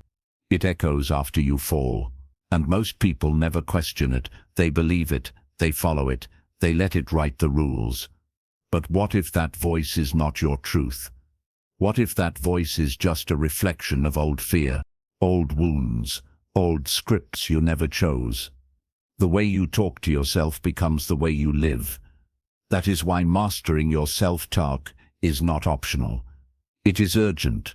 It echoes after you fall. And most people never question it. They believe it. They follow it. They let it write the rules. But what if that voice is not your truth? What if that voice is just a reflection of old fear, old wounds, old scripts you never chose? The way you talk to yourself becomes the way you live. That is why mastering your self-talk is not optional. It is urgent.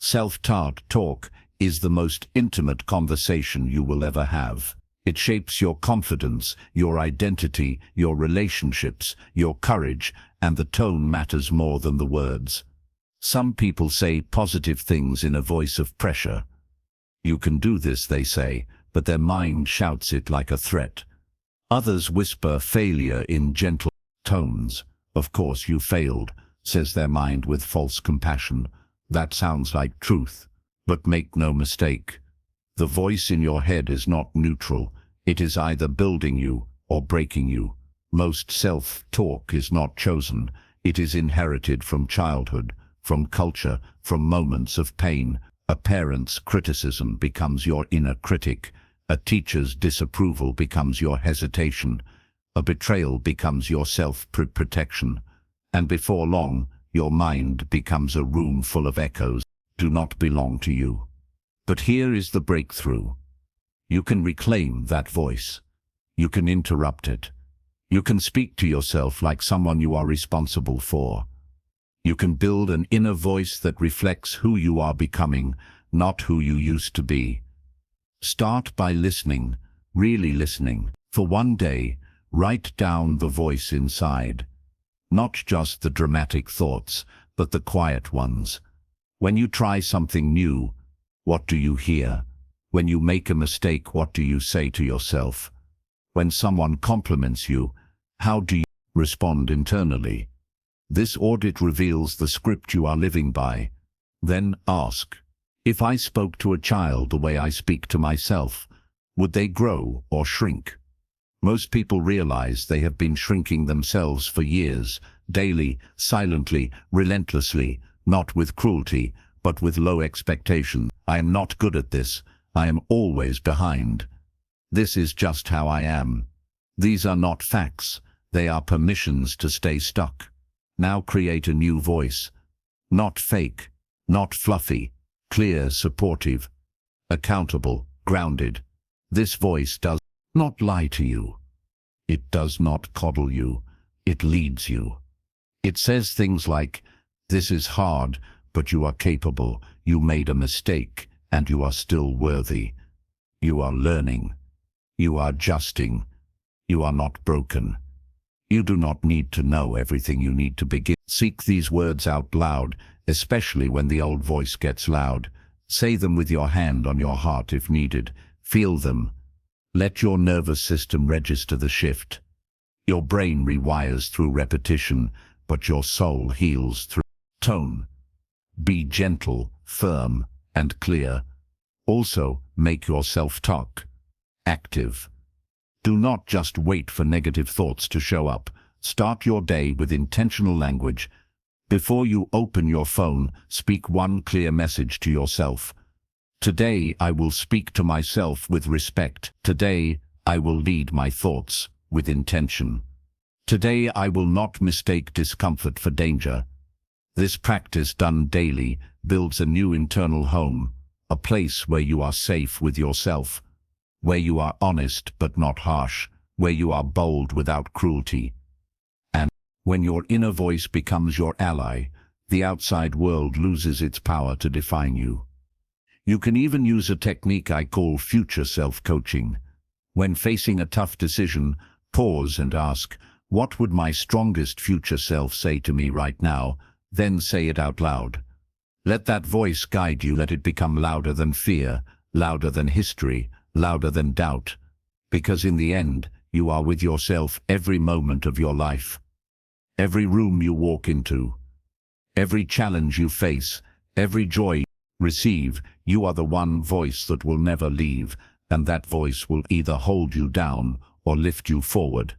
Self-talk is the most intimate conversation you will ever have. It shapes your confidence, your identity, your relationships, your courage, and the tone matters more than the words. Some people say positive things in a voice of pressure. You can do this, they say, but their mind shouts it like a threat. Others whisper failure in gentle tones. Of course you failed, says their mind with false compassion. That sounds like truth. But make no mistake, the voice in your head is not neutral. It is either building you or breaking you. Most self-talk is not chosen. It is inherited from childhood, from culture, from moments of pain. A parent's criticism becomes your inner critic. A teacher's disapproval becomes your hesitation. A betrayal becomes your self-protection. And before long, your mind becomes a room full of echoes that do not belong to you. But here is the breakthrough. You can reclaim that voice. You can interrupt it. You can speak to yourself like someone you are responsible for. You can build an inner voice that reflects who you are becoming, not who you used to be. Start by listening, really listening. For one day, write down the voice inside. Not just the dramatic thoughts, but the quiet ones. When you try something new, what do you hear? When you make a mistake, what do you say to yourself? When someone compliments you, how do you respond internally? This audit reveals the script you are living by. Then ask, if I spoke to a child the way I speak to myself, would they grow or shrink? Most people realize they have been shrinking themselves for years, daily, silently, relentlessly, not with cruelty, but with low expectations. I am not good at this. I am always behind. This is just how I am. These are not facts. They are permissions to stay stuck. Now create a new voice. Not fake, not fluffy, clear, supportive, accountable, grounded. This voice does not lie to you. It does not coddle you. It leads you. It says things like, this is hard, but you are capable. You made a mistake, and you are still worthy. You are learning. You are adjusting. You are not broken. You do not need to know everything you need to begin. Seek these words out loud, especially when the old voice gets loud. Say them with your hand on your heart if needed. Feel them. Let your nervous system register the shift. Your brain rewires through repetition, but your soul heals through tone. Be gentle, firm, and clear. Also, make your self-talk active. Do not just wait for negative thoughts to show up. Start your day with intentional language. Before you open your phone, speak one clear message to yourself. Today I will speak to myself with respect. Today I will lead my thoughts with intention. Today I will not mistake discomfort for danger. This practice done daily builds a new internal home, a place where you are safe with yourself, where you are honest but not harsh, where you are bold without cruelty. And when your inner voice becomes your ally, the outside world loses its power to define you. You can even use a technique I call future self-coaching. When facing a tough decision, pause and ask, what would my strongest future self say to me right now? Then say it out loud. Let that voice guide you. Let it become louder than fear, louder than history, louder than doubt. Because in the end, you are with yourself every moment of your life. Every room you walk into, every challenge you face, every joy you receive, you are the one voice that will never leave, and that voice will either hold you down or lift you forward.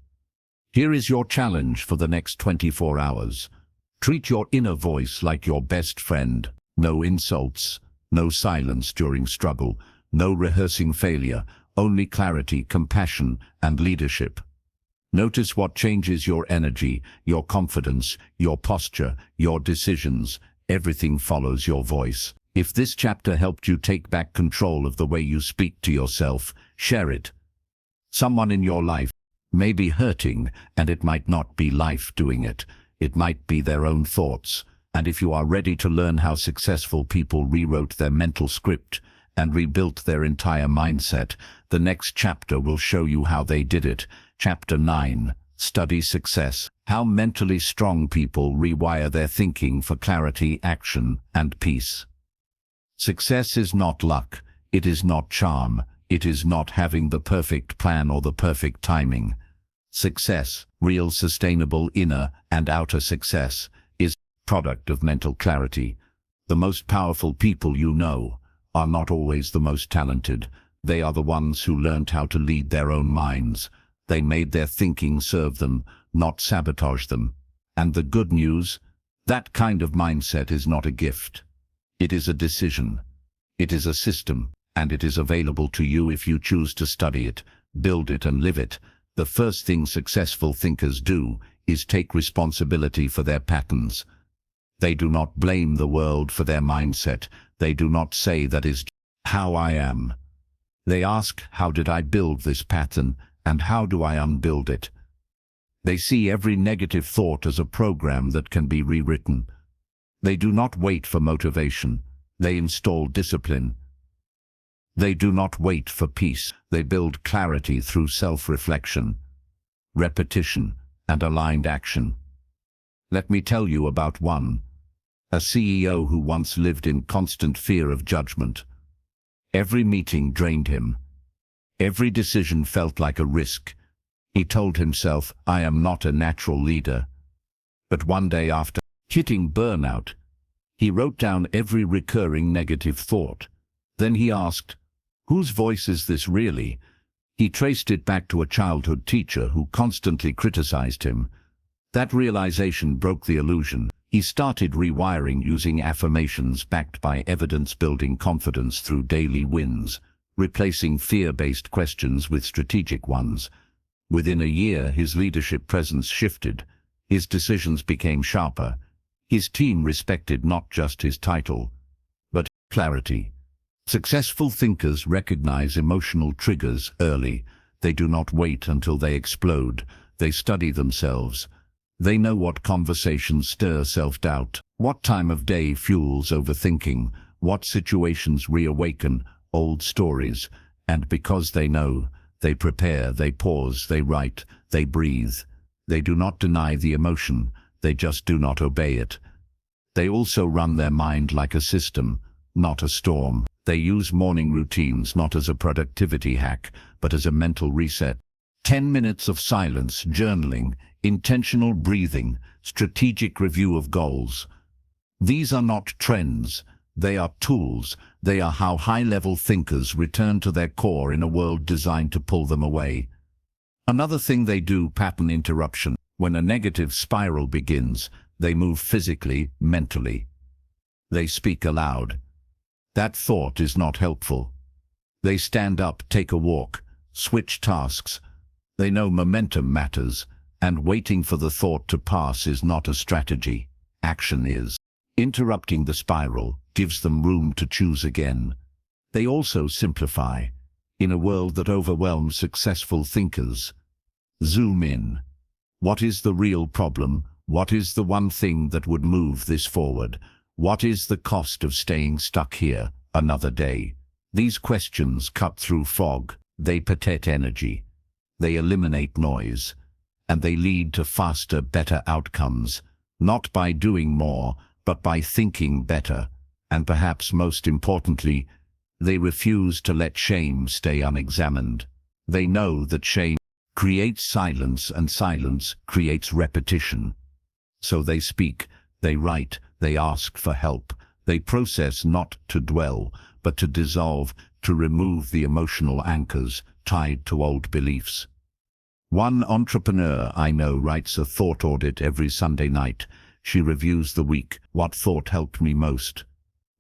Here is your challenge for the next 24 hours. Treat your inner voice like your best friend. No insults, no silence during struggle, no rehearsing failure, only clarity, compassion, and leadership. Notice what changes your energy, your confidence, your posture, your decisions. Everything follows your voice. If this chapter helped you take back control of the way you speak to yourself, share it. Someone in your life may be hurting, and it might not be life doing it. It might be their own thoughts. And if you are ready to learn how successful people rewrote their mental script and rebuilt their entire mindset, the next chapter will show you how they did it. Chapter 9, Study Success. How mentally strong people rewire their thinking for clarity, action, and peace. Success is not luck. It is not charm. It is not having the perfect plan or the perfect timing. Success, real sustainable inner and outer success, is a product of mental clarity. The most powerful people you know are not always the most talented. They are the ones who learned how to lead their own minds. They made their thinking serve them, not sabotage them. And the good news, that kind of mindset is not a gift. It is a decision. It is a system, and it is available to you if you choose to study it, build it, and live it. The first thing successful thinkers do is take responsibility for their patterns. They do not blame the world for their mindset. They do not say that is how I am. They ask, how did I build this pattern, and how do I unbuild it? They see every negative thought as a program that can be rewritten. They do not wait for motivation. They install discipline. They do not wait for peace. They build clarity through self-reflection, repetition, and aligned action. Let me tell you about one, a CEO who once lived in constant fear of judgment. Every meeting drained him. Every decision felt like a risk. He told himself, I am not a natural leader. But one day, after hitting burnout, he wrote down every recurring negative thought. Then he asked, whose voice is this really? He traced it back to a childhood teacher who constantly criticized him. That realization broke the illusion. He started rewiring using affirmations backed by evidence-building confidence through daily wins, replacing fear-based questions with strategic ones. Within a year, his leadership presence shifted. His decisions became sharper. His team respected not just his title, but clarity. Successful thinkers recognize emotional triggers early. They do not wait until they explode. They study themselves. They know what conversations stir self-doubt, what time of day fuels overthinking, what situations reawaken old stories. And because they know, they prepare, they pause, they write, they breathe. They do not deny the emotion, they just do not obey it. They also run their mind like a system, not a storm. They use morning routines not as a productivity hack, but as a mental reset. 10 minutes of silence, journaling, intentional breathing, strategic review of goals. These are not trends, they are tools. They are how high-level thinkers return to their core in a world designed to pull them away. Another thing they do, pattern interruption. When a negative spiral begins, they move physically, mentally. They speak aloud. That thought is not helpful. They stand up, take a walk, switch tasks. They know momentum matters, and waiting for the thought to pass is not a strategy. Action is. Interrupting the spiral gives them room to choose again. They also simplify. In a world that overwhelms successful thinkers, zoom in. What is the real problem? What is the one thing that would move this forward? What is the cost of staying stuck here another day? These questions cut through fog. They protect energy. They eliminate noise. And they lead to faster, better outcomes, not by doing more, but by thinking better. And perhaps most importantly, they refuse to let shame stay unexamined. They know that shame creates silence, and silence creates repetition. So they speak, they write, they ask for help. They process not to dwell, but to dissolve, to remove the emotional anchors tied to old beliefs. One entrepreneur I know writes a thought audit every Sunday night. She reviews the week. What thought helped me most?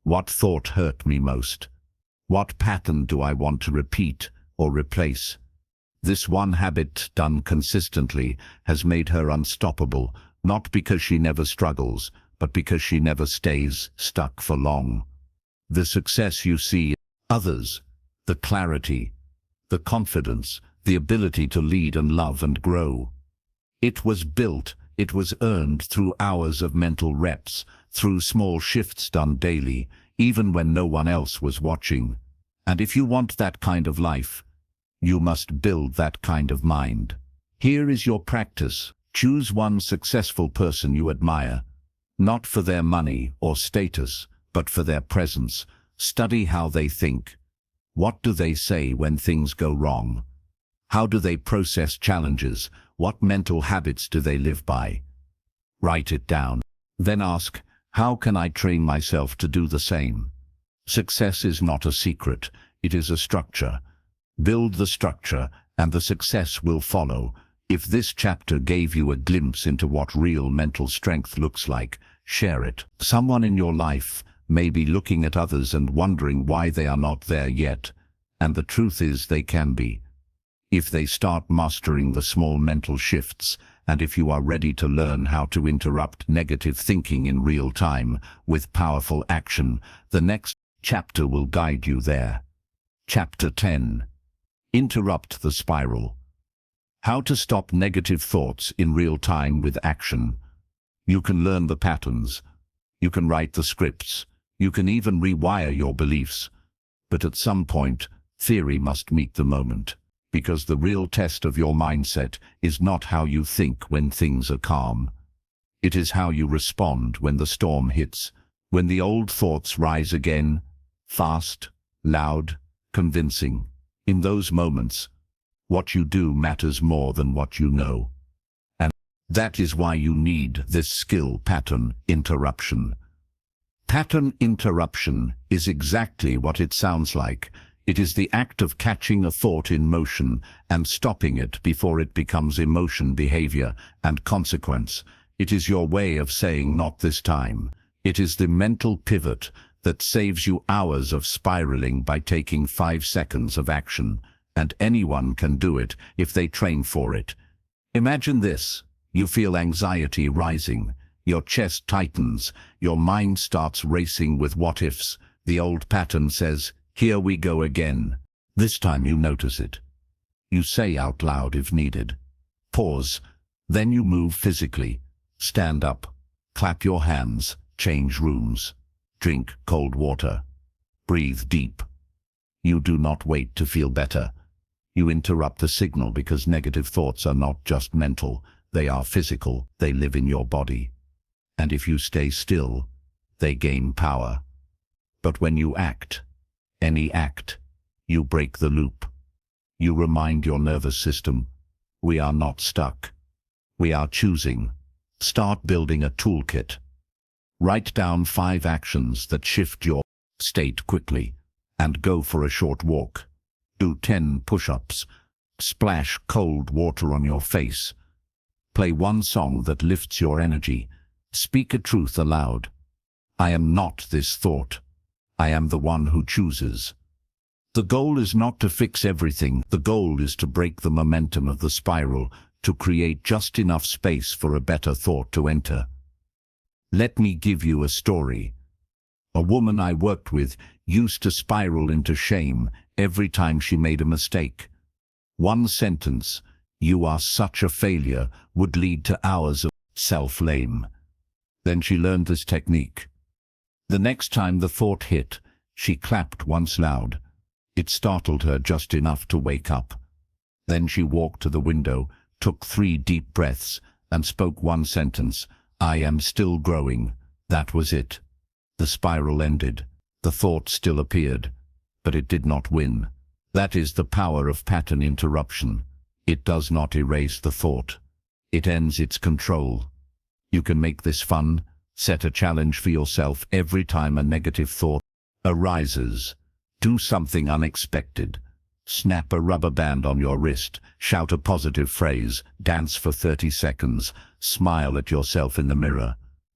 What thought hurt me most? What pattern do I want to repeat or replace? This one habit, done consistently, has made her unstoppable, not because she never struggles, but because she never stays stuck for long. The success you see in others, the clarity, the confidence, the ability to lead and love and grow. It was built, it was earned through hours of mental reps, through small shifts done daily, even when no one else was watching. And if you want that kind of life, you must build that kind of mind. Here is your practice. Choose one successful person you admire, not for their money or status, but for their presence. Study how they think. What do they say when things go wrong? How do they process challenges? What mental habits do they live by? Write it down. Then ask, how can I train myself to do the same? Success is not a secret, it is a structure. Build the structure, and the success will follow. If this chapter gave you a glimpse into what real mental strength looks like, share it. Someone in your life may be looking at others and wondering why they are not there yet, and the truth is they can be. If they start mastering the small mental shifts, and if you are ready to learn how to interrupt negative thinking in real time with powerful action, the next chapter will guide you there. Chapter 10. Interrupt the spiral. How to stop negative thoughts in real time with action. You can learn the patterns. You can write the scripts. You can even rewire your beliefs. But at some point, theory must meet the moment. Because the real test of your mindset is not how you think when things are calm. It is how you respond when the storm hits, when the old thoughts rise again, fast, loud, convincing. In those moments, what you do matters more than what you know. And that is why you need this skill, pattern interruption. Pattern interruption is exactly what it sounds like. It is the act of catching a thought in motion and stopping it before it becomes emotion, behavior, and consequence. It is your way of saying not this time. It is the mental pivot that saves you hours of spiraling by taking 5 seconds of action, and anyone can do it if they train for it. Imagine this. You feel anxiety rising. Your chest tightens. Your mind starts racing with what-ifs. The old pattern says, "Here we go again." This time you notice it. You say out loud if needed. Pause. Then you move physically. Stand up. Clap your hands. Change rooms. Drink cold water. Breathe deep. You do not wait to feel better. You interrupt the signal because negative thoughts are not just mental. They are physical. They live in your body. And if you stay still, they gain power. But when you act, any act, you break the loop. You remind your nervous system, we are not stuck. We are choosing. Start building a toolkit. Write down 5 actions that shift your state quickly, and go for a short walk. Do 10 push-ups. Splash cold water on your face. Play one song that lifts your energy. Speak a truth aloud. I am not this thought. I am the one who chooses. The goal is not to fix everything. The goal is to break the momentum of the spiral, to create just enough space for a better thought to enter. Let me give you a story. A woman I worked with used to spiral into shame every time she made a mistake. One sentence, "You are such a failure," would lead to hours of self-blame. Then she learned this technique. The next time the thought hit, she clapped once loud. It startled her just enough to wake up. Then she walked to the window, took 3 deep breaths, and spoke one sentence, "I am still growing." That was it. The spiral ended. The thought still appeared, but it did not win. That is the power of pattern interruption. It does not erase the thought. It ends its control. You can make this fun. Set a challenge for yourself every time a negative thought arises. Do something unexpected. Snap a rubber band on your wrist, shout a positive phrase, dance for 30 seconds, smile at yourself in the mirror.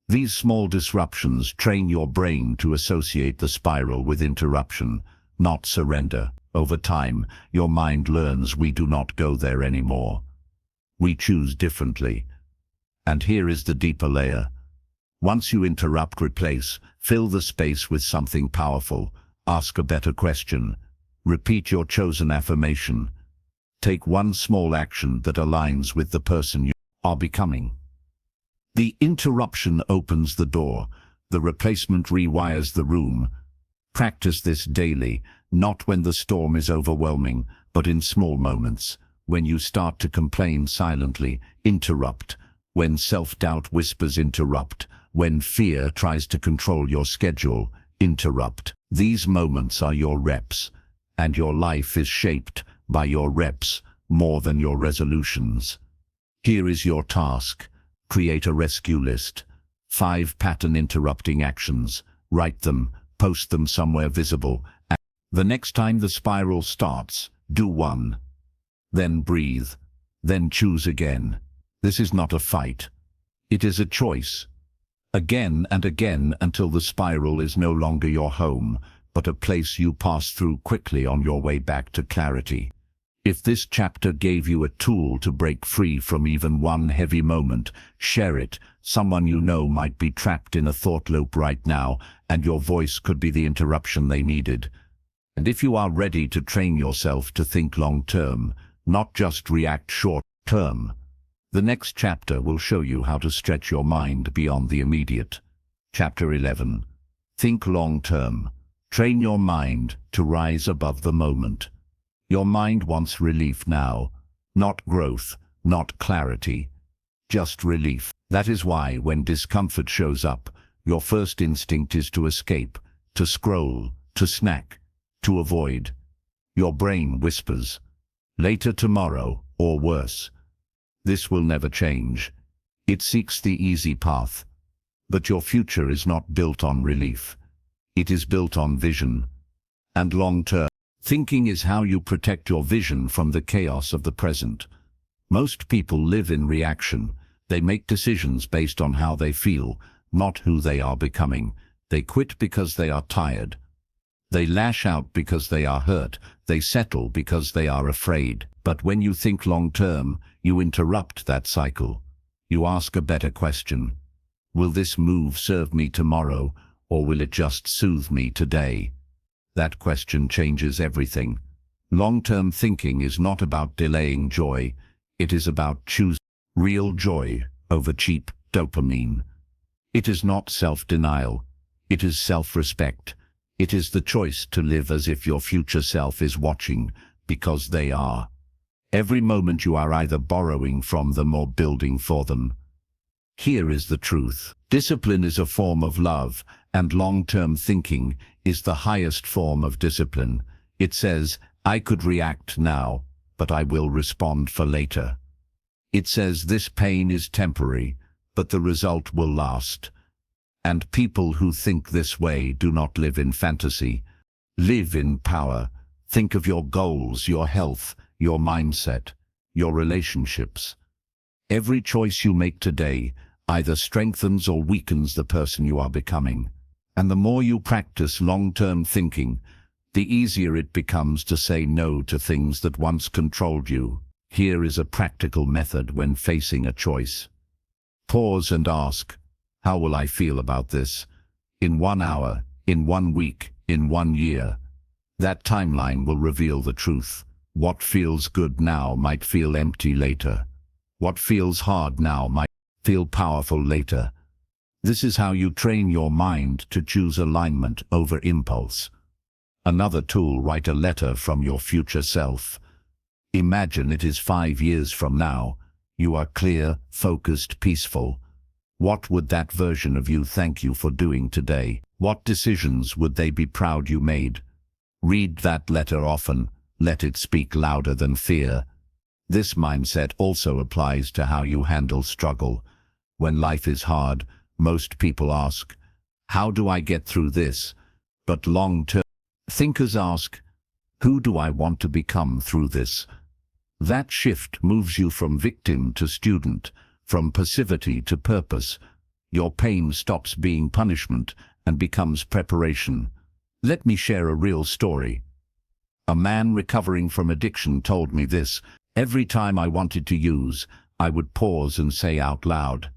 These small disruptions train your brain to associate the spiral with interruption, not surrender. Over time, your mind learns we do not go there anymore. We choose differently. And here is the deeper layer. Once you interrupt, replace, fill the space with something powerful. Ask a better question. Repeat your chosen affirmation. Take one small action that aligns with the person you are becoming. The interruption opens the door. The replacement rewires the room. Practice this daily, not when the storm is overwhelming, but in small moments. When you start to complain silently, interrupt. When self-doubt whispers, interrupt. When fear tries to control your schedule, interrupt. These moments are your reps, and your life is shaped by your reps more than your resolutions. Here is your task. Create a rescue list. 5 pattern interrupting actions. Write them, post them somewhere visible. And the next time the spiral starts, do one. Then breathe. Then choose again. This is not a fight. It is a choice. Again and again until the spiral is no longer your home, but a place you pass through quickly on your way back to clarity. If this chapter gave you a tool to break free from even one heavy moment, share it. Someone you know might be trapped in a thought loop right now, and your voice could be the interruption they needed. And if you are ready to train yourself to think long-term, not just react short-term, the next chapter will show you how to stretch your mind beyond the immediate. Chapter 11. Think long-term. Train your mind to rise above the moment. Your mind wants relief now, not growth, not clarity, just relief. That is why when discomfort shows up, your first instinct is to escape, to scroll, to snack, to avoid. Your brain whispers, later tomorrow, or worse. This will never change. It seeks the easy path. But your future is not built on relief. It is built on vision. And long-term thinking is how you protect your vision from the chaos of the present. Most people live in reaction. They make decisions based on how they feel, not who they are becoming. They quit because they are tired. They lash out because they are hurt. They settle because they are afraid. But when you think long-term, you interrupt that cycle. You ask a better question. Will this move serve me tomorrow, or will it just soothe me today? That question changes everything. Long-term thinking is not about delaying joy. It is about choosing real joy over cheap dopamine. It is not self-denial. It is self-respect. It is the choice to live as if your future self is watching, because they are. Every moment you are either borrowing from them or building for them. Here is the truth. Discipline is a form of love, and long-term thinking is the highest form of discipline. It says, I could react now, but I will respond for later. It says this pain is temporary, but the result will last. And people who think this way do not live in fantasy. Live in power. Think of your goals, your health, your mindset, your relationships. Every choice you make today either strengthens or weakens the person you are becoming. And the more you practice long-term thinking, the easier it becomes to say no to things that once controlled you. Here is a practical method when facing a choice. Pause and ask, how will I feel about this? In 1 hour, in 1 week, in 1 year. That timeline will reveal the truth. What feels good now might feel empty later. What feels hard now might feel powerful later. This is how you train your mind to choose alignment over impulse. Another tool, write a letter from your future self. Imagine it is 5 years from now. You are clear, focused, peaceful. What would that version of you thank you for doing today? What decisions would they be proud you made? Read that letter often. Let it speak louder than fear. This mindset also applies to how you handle struggle. When life is hard, most people ask, how do I get through this? But long-term thinkers ask, who do I want to become through this? That shift moves you from victim to student, from passivity to purpose. Your pain stops being punishment and becomes preparation. Let me share a real story. A man recovering from addiction told me this: every time I wanted to use, I would pause and say out loud,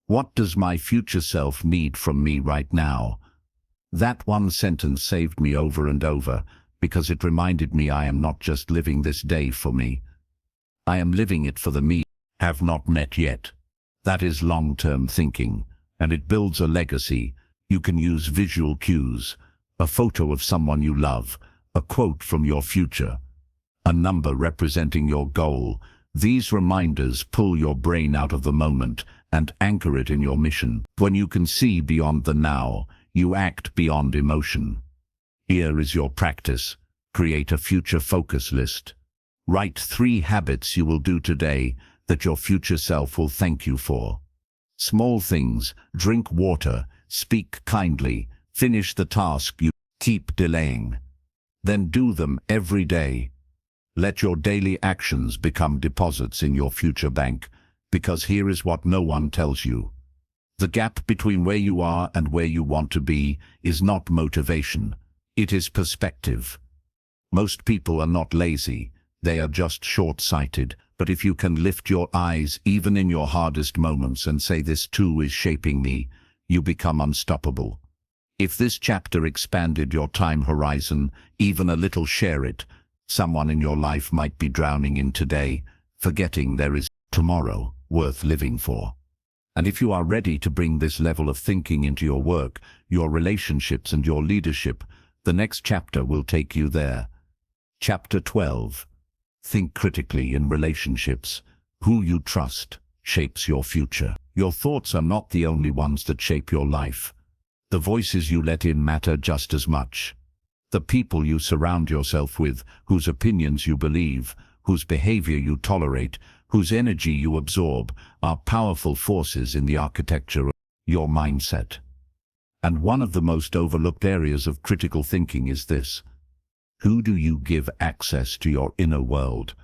what does my future self need from me right now? That one sentence saved me over and over, because it reminded me I am not just living this day for me. I am living it for the me I have not met yet. That is long-term thinking, and it builds a legacy. You can use visual cues, a photo of someone you love, a quote from your future, a number representing your goal. These reminders pull your brain out of the moment and anchor it in your mission. When you can see beyond the now, you act beyond emotion. Here is your practice. Create a future focus list. Write 3 habits you will do today that your future self will thank you for. Small things: drink water, speak kindly, finish the task you keep delaying. Then do them every day. Let your daily actions become deposits in your future bank, because here is what no one tells you. The gap between where you are and where you want to be is not motivation. It is perspective. Most people are not lazy. They are just short-sighted. But if you can lift your eyes even in your hardest moments and say, this too is shaping me, you become unstoppable. If this chapter expanded your time horizon even a little, share it. Someone in your life might be drowning in today, forgetting there is tomorrow worth living for. And if you are ready to bring this level of thinking into your work, your relationships and your leadership, the next chapter will take you there. Chapter 12. Think critically in relationships. Who you trust shapes your future. Your thoughts are not the only ones that shape your life. The voices you let in matter just as much. The people you surround yourself with, whose opinions you believe, whose behavior you tolerate, whose energy you absorb, are powerful forces in the architecture of your mindset. And one of the most overlooked areas of critical thinking is this: who do you give access to your inner world?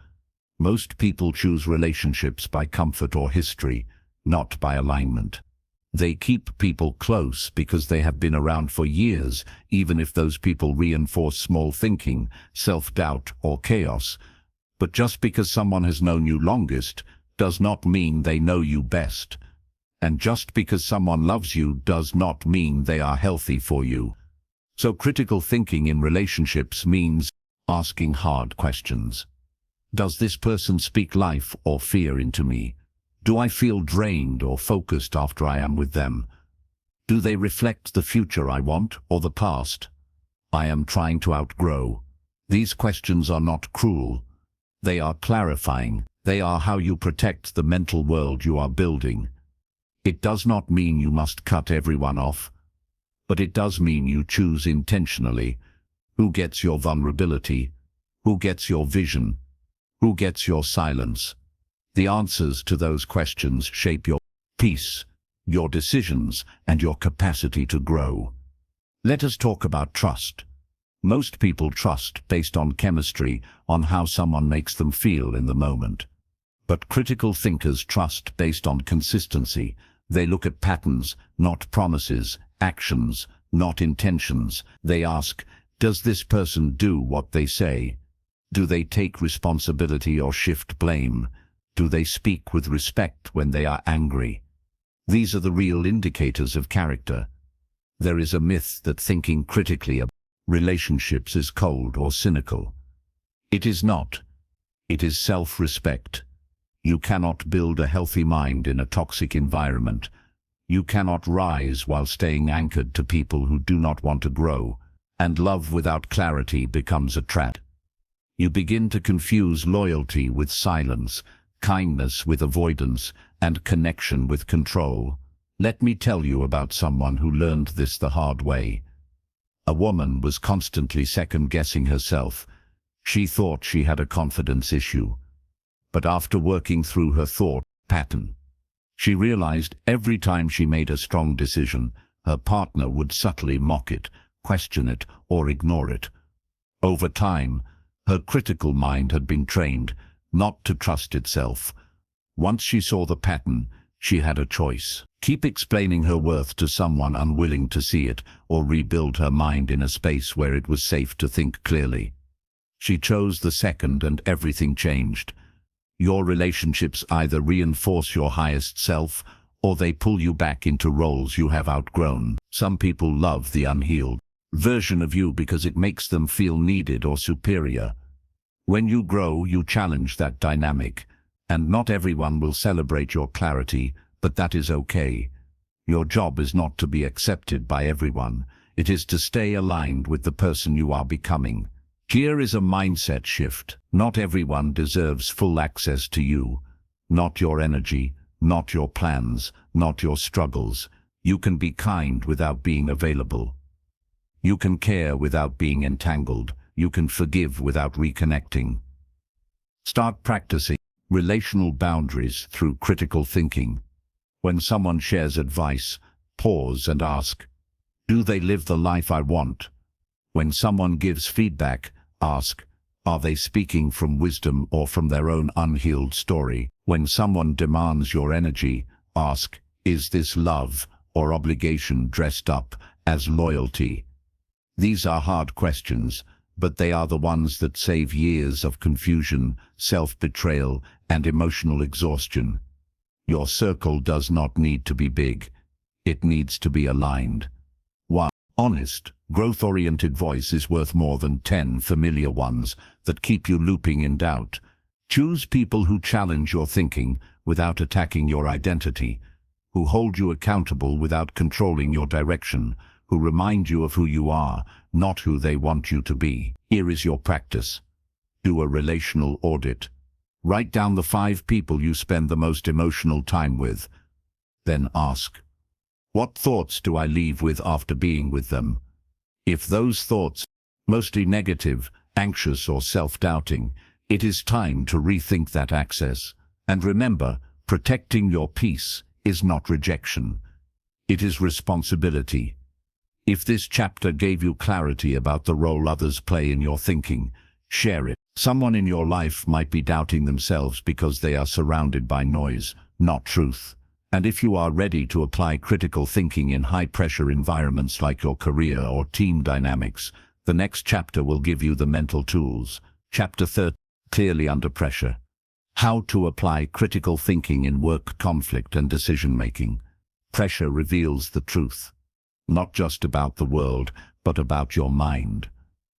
Most people choose relationships by comfort or history, not by alignment. They keep people close because they have been around for years, even if those people reinforce small thinking, self-doubt, or chaos. But just because someone has known you longest does not mean they know you best. And just because someone loves you does not mean they are healthy for you. So critical thinking in relationships means asking hard questions. Does this person speak life or fear into me? Do I feel drained or focused after I am with them? Do they reflect the future I want or the past I am trying to outgrow? These questions are not cruel. They are clarifying. They are how you protect the mental world you are building. It does not mean you must cut everyone off, but it does mean you choose intentionally. Who gets your vulnerability? Who gets your vision? Who gets your silence? The answers to those questions shape your peace, your decisions, and your capacity to grow. Let us talk about trust. Most people trust based on chemistry, on how someone makes them feel in the moment. But critical thinkers trust based on consistency. They look at patterns, not promises, actions, not intentions. They ask, does this person do what they say? Do they take responsibility or shift blame? Do they speak with respect when they are angry? These are the real indicators of character. There is a myth that thinking critically about relationships is cold or cynical. It is not. It is self-respect. You cannot build a healthy mind in a toxic environment. You cannot rise while staying anchored to people who do not want to grow. And love without clarity becomes a trap. You begin to confuse loyalty with silence, kindness with avoidance, and connection with control. Let me tell you about someone who learned this the hard way. A woman was constantly second-guessing herself. She thought she had a confidence issue. But after working through her thought pattern, She realized every time she made a strong decision, her partner would subtly mock it, question it, or ignore it. Over time, her critical mind had been trained not to trust itself. Once she saw the pattern, she had a choice. Keep explaining her worth to someone unwilling to see it, or rebuild her mind in a space where it was safe to think clearly. She chose the second, and everything changed. Your relationships either reinforce your highest self, or they pull you back into roles you have outgrown. Some people love the unhealed version of you because it makes them feel needed or superior. When you grow, you challenge that dynamic, and not everyone will celebrate your clarity, but that is okay. Your job is not to be accepted by everyone. It is to stay aligned with the person you are becoming. Here is a mindset shift. Not everyone deserves full access to you. Not your energy, not your plans, not your struggles. You can be kind without being available. You can care without being entangled. You can forgive without reconnecting. Start practicing relational boundaries through critical thinking. When someone shares advice, pause and ask, do they live the life I want? When someone gives feedback, ask, are they speaking from wisdom or from their own unhealed story? When someone demands your energy, ask, is this love or obligation dressed up as loyalty? These are hard questions, but they are the ones that save years of confusion, self-betrayal, and emotional exhaustion. Your circle does not need to be big. It needs to be aligned. 1. Honest, growth-oriented voice is worth more than 10 familiar ones that keep you looping in doubt. Choose people who challenge your thinking without attacking your identity, who hold you accountable without controlling your direction, who remind you of who you are, not who they want you to be. Here is your practice. Do a relational audit. Write down the 5 people you spend the most emotional time with. Then ask, what thoughts do I leave with after being with them? If those thoughts, mostly negative, anxious or self-doubting, it is time to rethink that access. And remember, protecting your peace is not rejection. It is responsibility. If this chapter gave you clarity about the role others play in your thinking, share it. Someone in your life might be doubting themselves because they are surrounded by noise, not truth. And if you are ready to apply critical thinking in high-pressure environments like your career or team dynamics, the next chapter will give you the mental tools. Chapter 30, Clearly Under Pressure. How to apply critical thinking in work conflict and decision-making. Pressure reveals the truth. Not just about the world, but about your mind.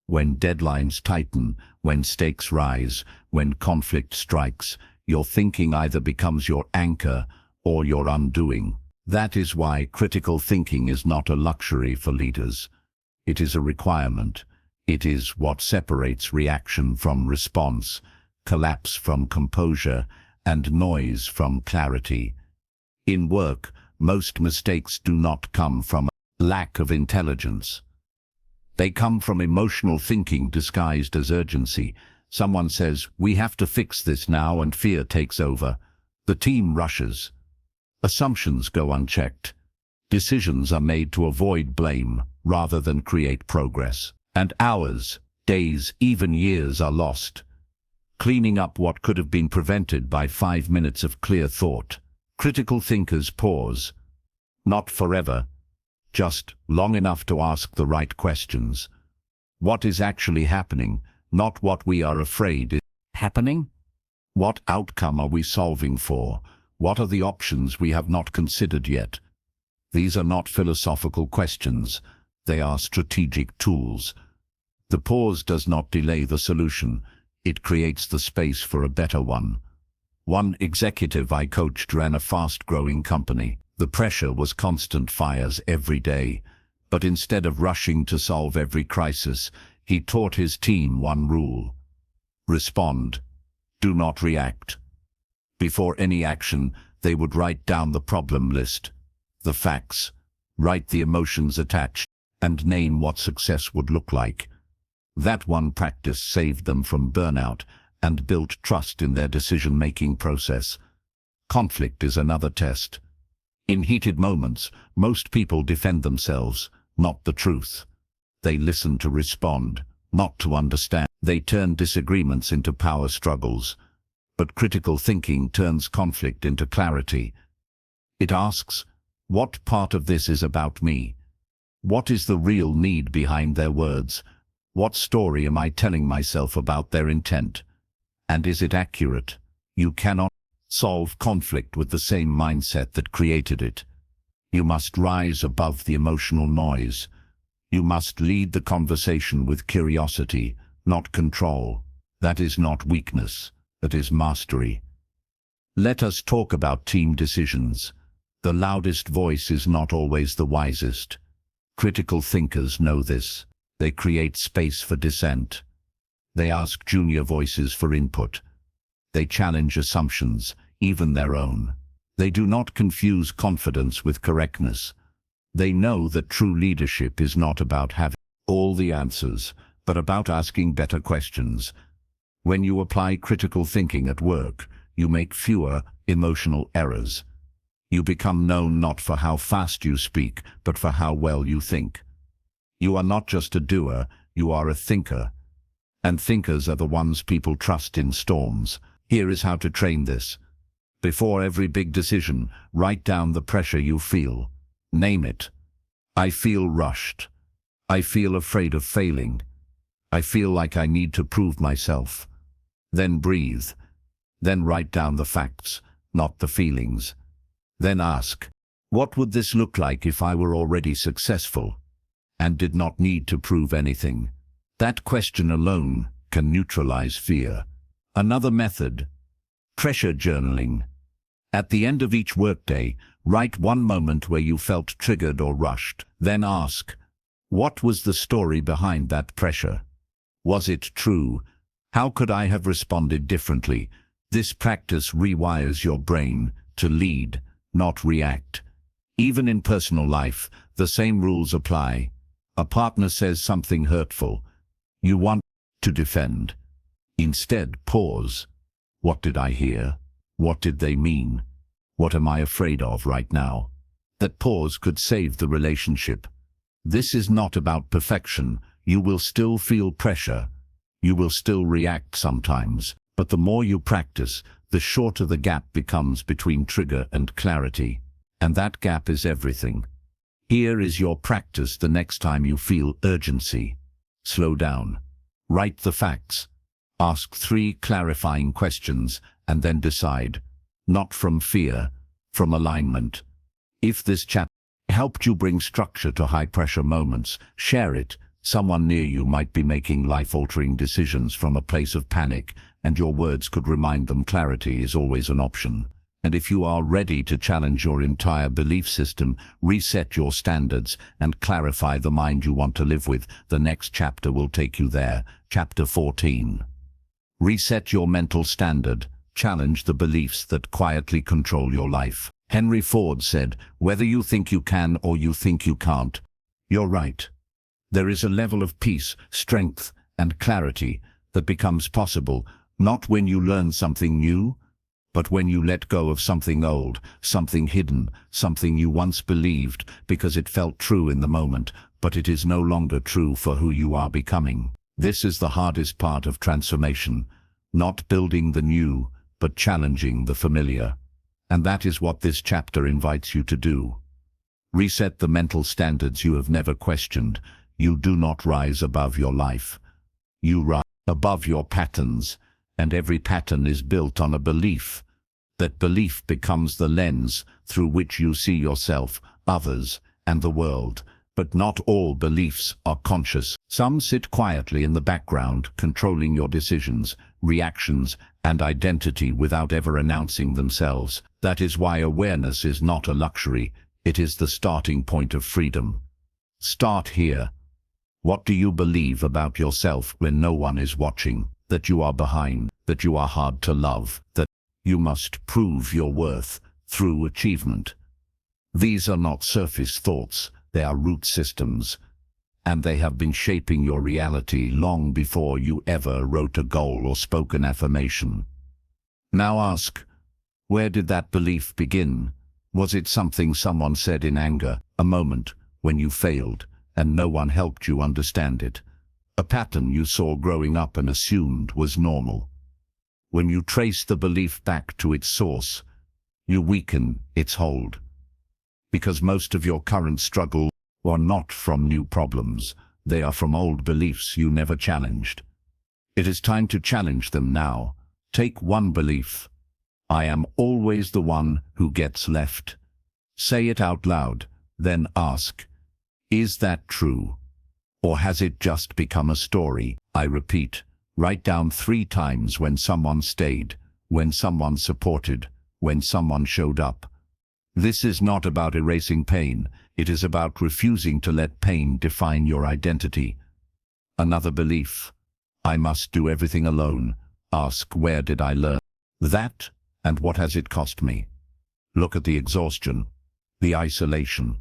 When deadlines tighten, when stakes rise, when conflict strikes, your thinking either becomes your anchor or your undoing. That is why critical thinking is not a luxury for leaders. It is a requirement. It is what separates reaction from response, collapse from composure, and noise from clarity. In work, most mistakes do not come from lack of intelligence. They come from emotional thinking disguised as urgency. Someone says, we have to fix this now, and fear takes over. The team rushes. Assumptions go unchecked. Decisions are made to avoid blame rather than create progress. And hours, days, even years are lost, cleaning up what could have been prevented by 5 minutes of clear thought. Critical thinkers pause. Not forever, just long enough to ask the right questions. What is actually happening, not what we are afraid is happening? What outcome are we solving for? What are the options we have not considered yet? These are not philosophical questions. They are strategic tools. The pause does not delay the solution. It creates the space for a better one. One executive I coached ran a fast-growing company. The pressure was constant fires every day, but instead of rushing to solve every crisis, he taught his team one rule. Respond. Do not react. Before any action, they would write down the problem list, the facts, write the emotions attached, and name what success would look like. That one practice saved them from burnout and built trust in their decision-making process. Conflict is another test. In heated moments, most people defend themselves, not the truth. They listen to respond, not to understand. They turn disagreements into power struggles. But critical thinking turns conflict into clarity. It asks, what part of this is about me? What is the real need behind their words? What story am I telling myself about their intent? And is it accurate? You cannot solve conflict with the same mindset that created it. You must rise above the emotional noise. You must lead the conversation with curiosity, not control. That is not weakness, that is mastery. Let us talk about team decisions. The loudest voice is not always the wisest. Critical thinkers know this. They create space for dissent. They ask junior voices for input. They challenge assumptions, even their own. They do not confuse confidence with correctness. They know that true leadership is not about having all the answers, but about asking better questions. When you apply critical thinking at work, you make fewer emotional errors. You become known not for how fast you speak, but for how well you think. You are not just a doer, you are a thinker. And thinkers are the ones people trust in storms. Here is how to train this. Before every big decision, write down the pressure you feel. Name it. I feel rushed. I feel afraid of failing. I feel like I need to prove myself. Then breathe. Then write down the facts, not the feelings. Then ask, what would this look like if I were already successful and did not need to prove anything? That question alone can neutralize fear. Another method, pressure journaling. At the end of each workday, write one moment where you felt triggered or rushed. Then ask, what was the story behind that pressure? Was it true? How could I have responded differently? This practice rewires your brain to lead, not react. Even in personal life, the same rules apply. A partner says something hurtful. You want to defend. Instead, pause. What did I hear? What did they mean? What am I afraid of right now? That pause could save the relationship. This is not about perfection. You will still feel pressure. You will still react sometimes. But the more you practice, the shorter the gap becomes between trigger and clarity. And that gap is everything. Here is your practice the next time you feel urgency. Slow down. Write the facts. Ask 3 clarifying questions and then decide. Not from fear, from alignment. If this chat helped you bring structure to high-pressure moments, share it. Someone near you might be making life-altering decisions from a place of panic, and your words could remind them clarity is always an option. And if you are ready to challenge your entire belief system, reset your standards, and clarify the mind you want to live with, the next chapter will take you there. Chapter 14. Reset your mental standard. Challenge the beliefs that quietly control your life. Henry Ford said, whether you think you can or you think you can't, you're right. There is a level of peace, strength, and clarity that becomes possible, not when you learn something new, but when you let go of something old, something hidden, something you once believed because it felt true in the moment, but it is no longer true for who you are becoming. This is the hardest part of transformation, not building the new, but challenging the familiar. And that is what this chapter invites you to do. Reset the mental standards you have never questioned. You do not rise above your life. You rise above your patterns, and every pattern is built on a belief. That belief becomes the lens through which you see yourself, others, and the world. But not all beliefs are conscious. Some sit quietly in the background, controlling your decisions, reactions, and identity without ever announcing themselves. That is why awareness is not a luxury. It is the starting point of freedom. Start here. What do you believe about yourself when no one is watching? That you are behind, that you are hard to love, that you must prove your worth through achievement. These are not surface thoughts. They are root systems, and they have been shaping your reality long before you ever wrote a goal or spoke an affirmation. Now ask, Where did that belief begin? Was it something someone said in anger, a moment when you failed and no one helped you understand it? A pattern you saw growing up and assumed was normal? When you trace the belief back to its source, you weaken its hold. Because most of your current struggle are not from new problems, they are from old beliefs you never challenged. It is time to challenge them now. Take one belief. I am always the one who gets left. Say it out loud, then ask, is that true? Or has it just become a story? I repeat, write down 3 times when someone stayed, when someone supported, when someone showed up. This is not about erasing pain, it is about refusing to let pain define your identity. Another belief. I must do everything alone. Ask, where did I learn that, and what has it cost me? Look at the exhaustion, the isolation,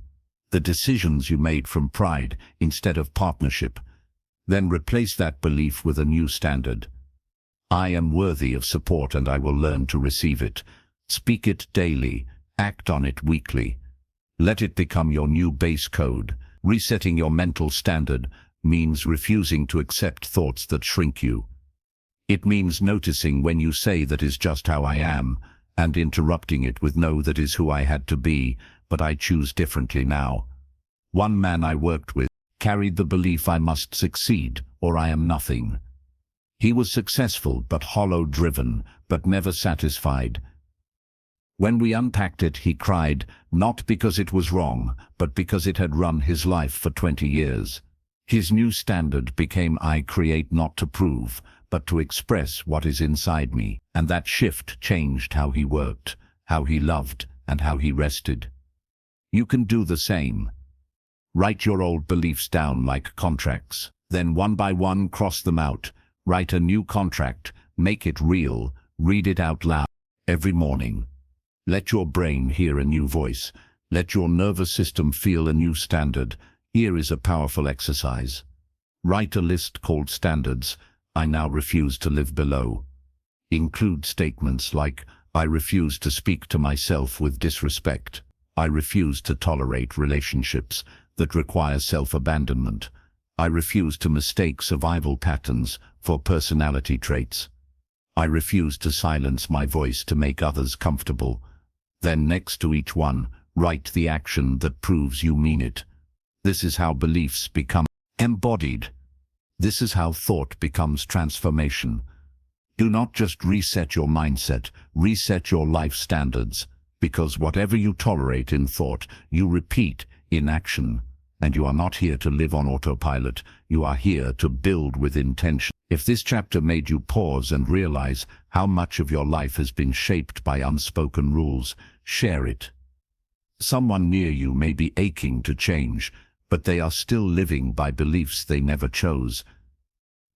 the decisions you made from pride instead of partnership. Then replace that belief with a new standard. I am worthy of support and I will learn to receive it. Speak it daily, act on it weekly. Let it become your new base code. Resetting your mental standard means refusing to accept thoughts that shrink you. It means noticing when you say that is just how I am, and interrupting it with no, that is who I had to be, but I choose differently now. One man I worked with carried the belief I must succeed or I am nothing. He was successful but hollow-driven, but never satisfied. When we unpacked it, he cried, not because it was wrong, but because it had run his life for 20 years. His new standard became I create not to prove, but to express what is inside me, and that shift changed how he worked, how he loved, and how he rested. You can do the same. Write your old beliefs down like contracts, then one by one cross them out. Write a new contract, make it real, read it out loud every morning. Let your brain hear a new voice. Let your nervous system feel a new standard. Here is a powerful exercise. Write a list called standards. I now refuse to live below. Include statements like, I refuse to speak to myself with disrespect. I refuse to tolerate relationships that require self-abandonment. I refuse to mistake survival patterns for personality traits. I refuse to silence my voice to make others comfortable. Then next to each one, write the action that proves you mean it. This is how beliefs become embodied. This is how thought becomes transformation. Do not just reset your mindset, reset your life standards, because whatever you tolerate in thought, you repeat in action. And you are not here to live on autopilot, you are here to build with intention. If this chapter made you pause and realize how much of your life has been shaped by unspoken rules, share it. Someone near you may be aching to change, but they are still living by beliefs they never chose.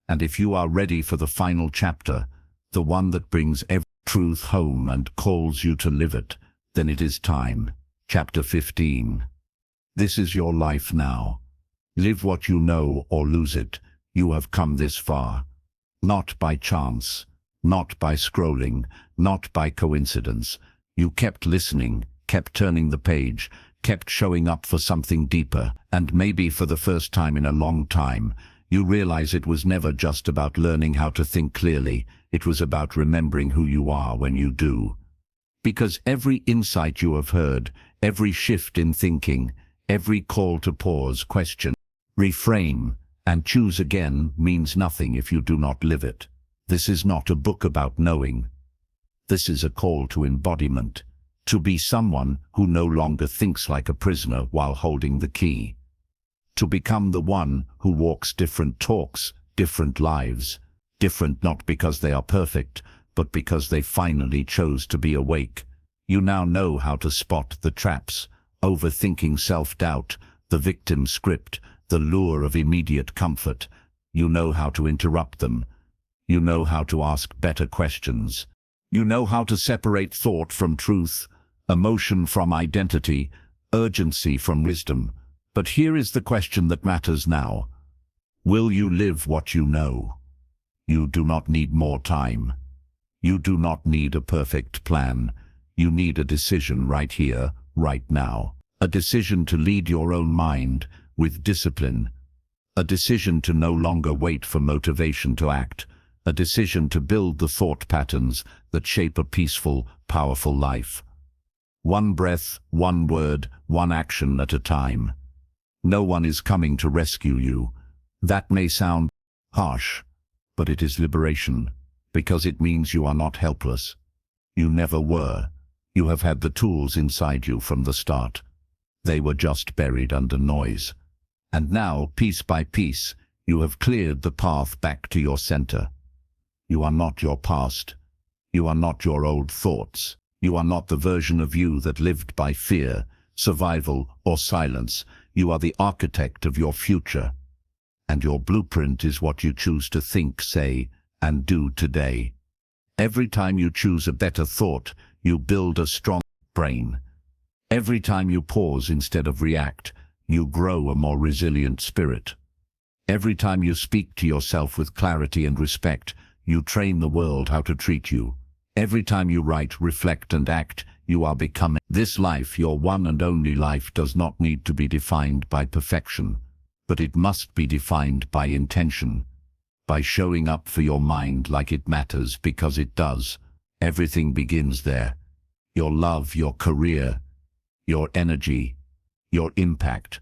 And if you are ready for the final chapter, the one that brings every truth home and calls you to live it, then it is time. Chapter 15. This is your life now. Live what you know or lose it. You have come this far. Not by chance, not by scrolling, not by coincidence. You kept listening, kept turning the page, kept showing up for something deeper, and maybe for the first time in a long time, you realize it was never just about learning how to think clearly, it was about remembering who you are when you do. Because every insight you have heard, every shift in thinking, every call to pause, question, reframe, and choose again means nothing if you do not live it. This is not a book about knowing. This is a call to embodiment, to be someone who no longer thinks like a prisoner while holding the key. To become the one who walks different talks, different lives, different not because they are perfect, but because they finally chose to be awake. You now know how to spot the traps, overthinking, self-doubt, the victim script, the lure of immediate comfort. You know how to interrupt them. You know how to ask better questions. You know how to separate thought from truth, emotion from identity, urgency from wisdom. But here is the question that matters now. Will you live what you know? You do not need more time. You do not need a perfect plan. You need a decision right here, right now. A decision to lead your own mind with discipline. A decision to no longer wait for motivation to act. A decision to build the thought patterns that shape a peaceful, powerful life. One breath, one word, one action at a time. No one is coming to rescue you. That may sound harsh, but it is liberation, because it means you are not helpless. You never were. You have had the tools inside you from the start. They were just buried under noise. And now, piece by piece, you have cleared the path back to your center. You are not your past. You are not your old thoughts. You are not the version of you that lived by fear, survival, or silence. You are the architect of your future. And your blueprint is what you choose to think, say, and do today. Every time you choose a better thought, you build a strong brain. Every time you pause instead of react, you grow a more resilient spirit. Every time you speak to yourself with clarity and respect, you train the world how to treat you. Every time you write, reflect, and act, you are becoming. This life, your one and only life, does not need to be defined by perfection, but it must be defined by intention, by showing up for your mind like it matters, because it does. Everything begins there. Your love, your career, your energy, your impact,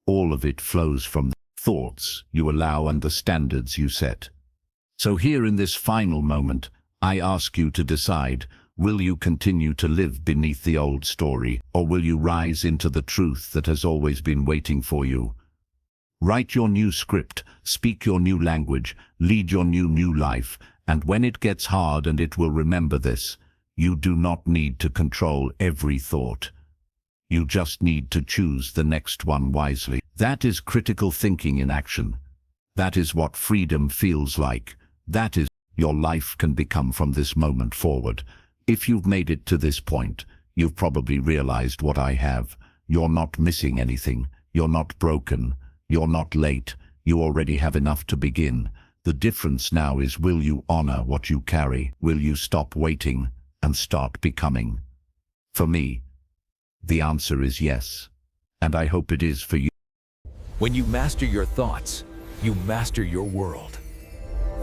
all of it flows from the thoughts you allow and the standards you set. So here in this final moment, I ask you to decide, will you continue to live beneath the old story, or will you rise into the truth that has always been waiting for you? Write your new script, speak your new language, lead your new life, and when it gets hard, and it will remember this, you do not need to control every thought. You just need to choose the next one wisely. That is critical thinking in action. That is what freedom feels like. That is your life can become from this moment forward. If you've made it to this point, you've probably realized what I have. You're not missing anything. You're not broken. You're not late. You already have enough to begin. The difference now is, will you honor what you carry? Will you stop waiting and start becoming? For me, the answer is yes. And I hope it is for you. When you master your thoughts, you master your world.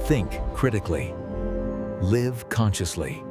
Think critically. Live consciously.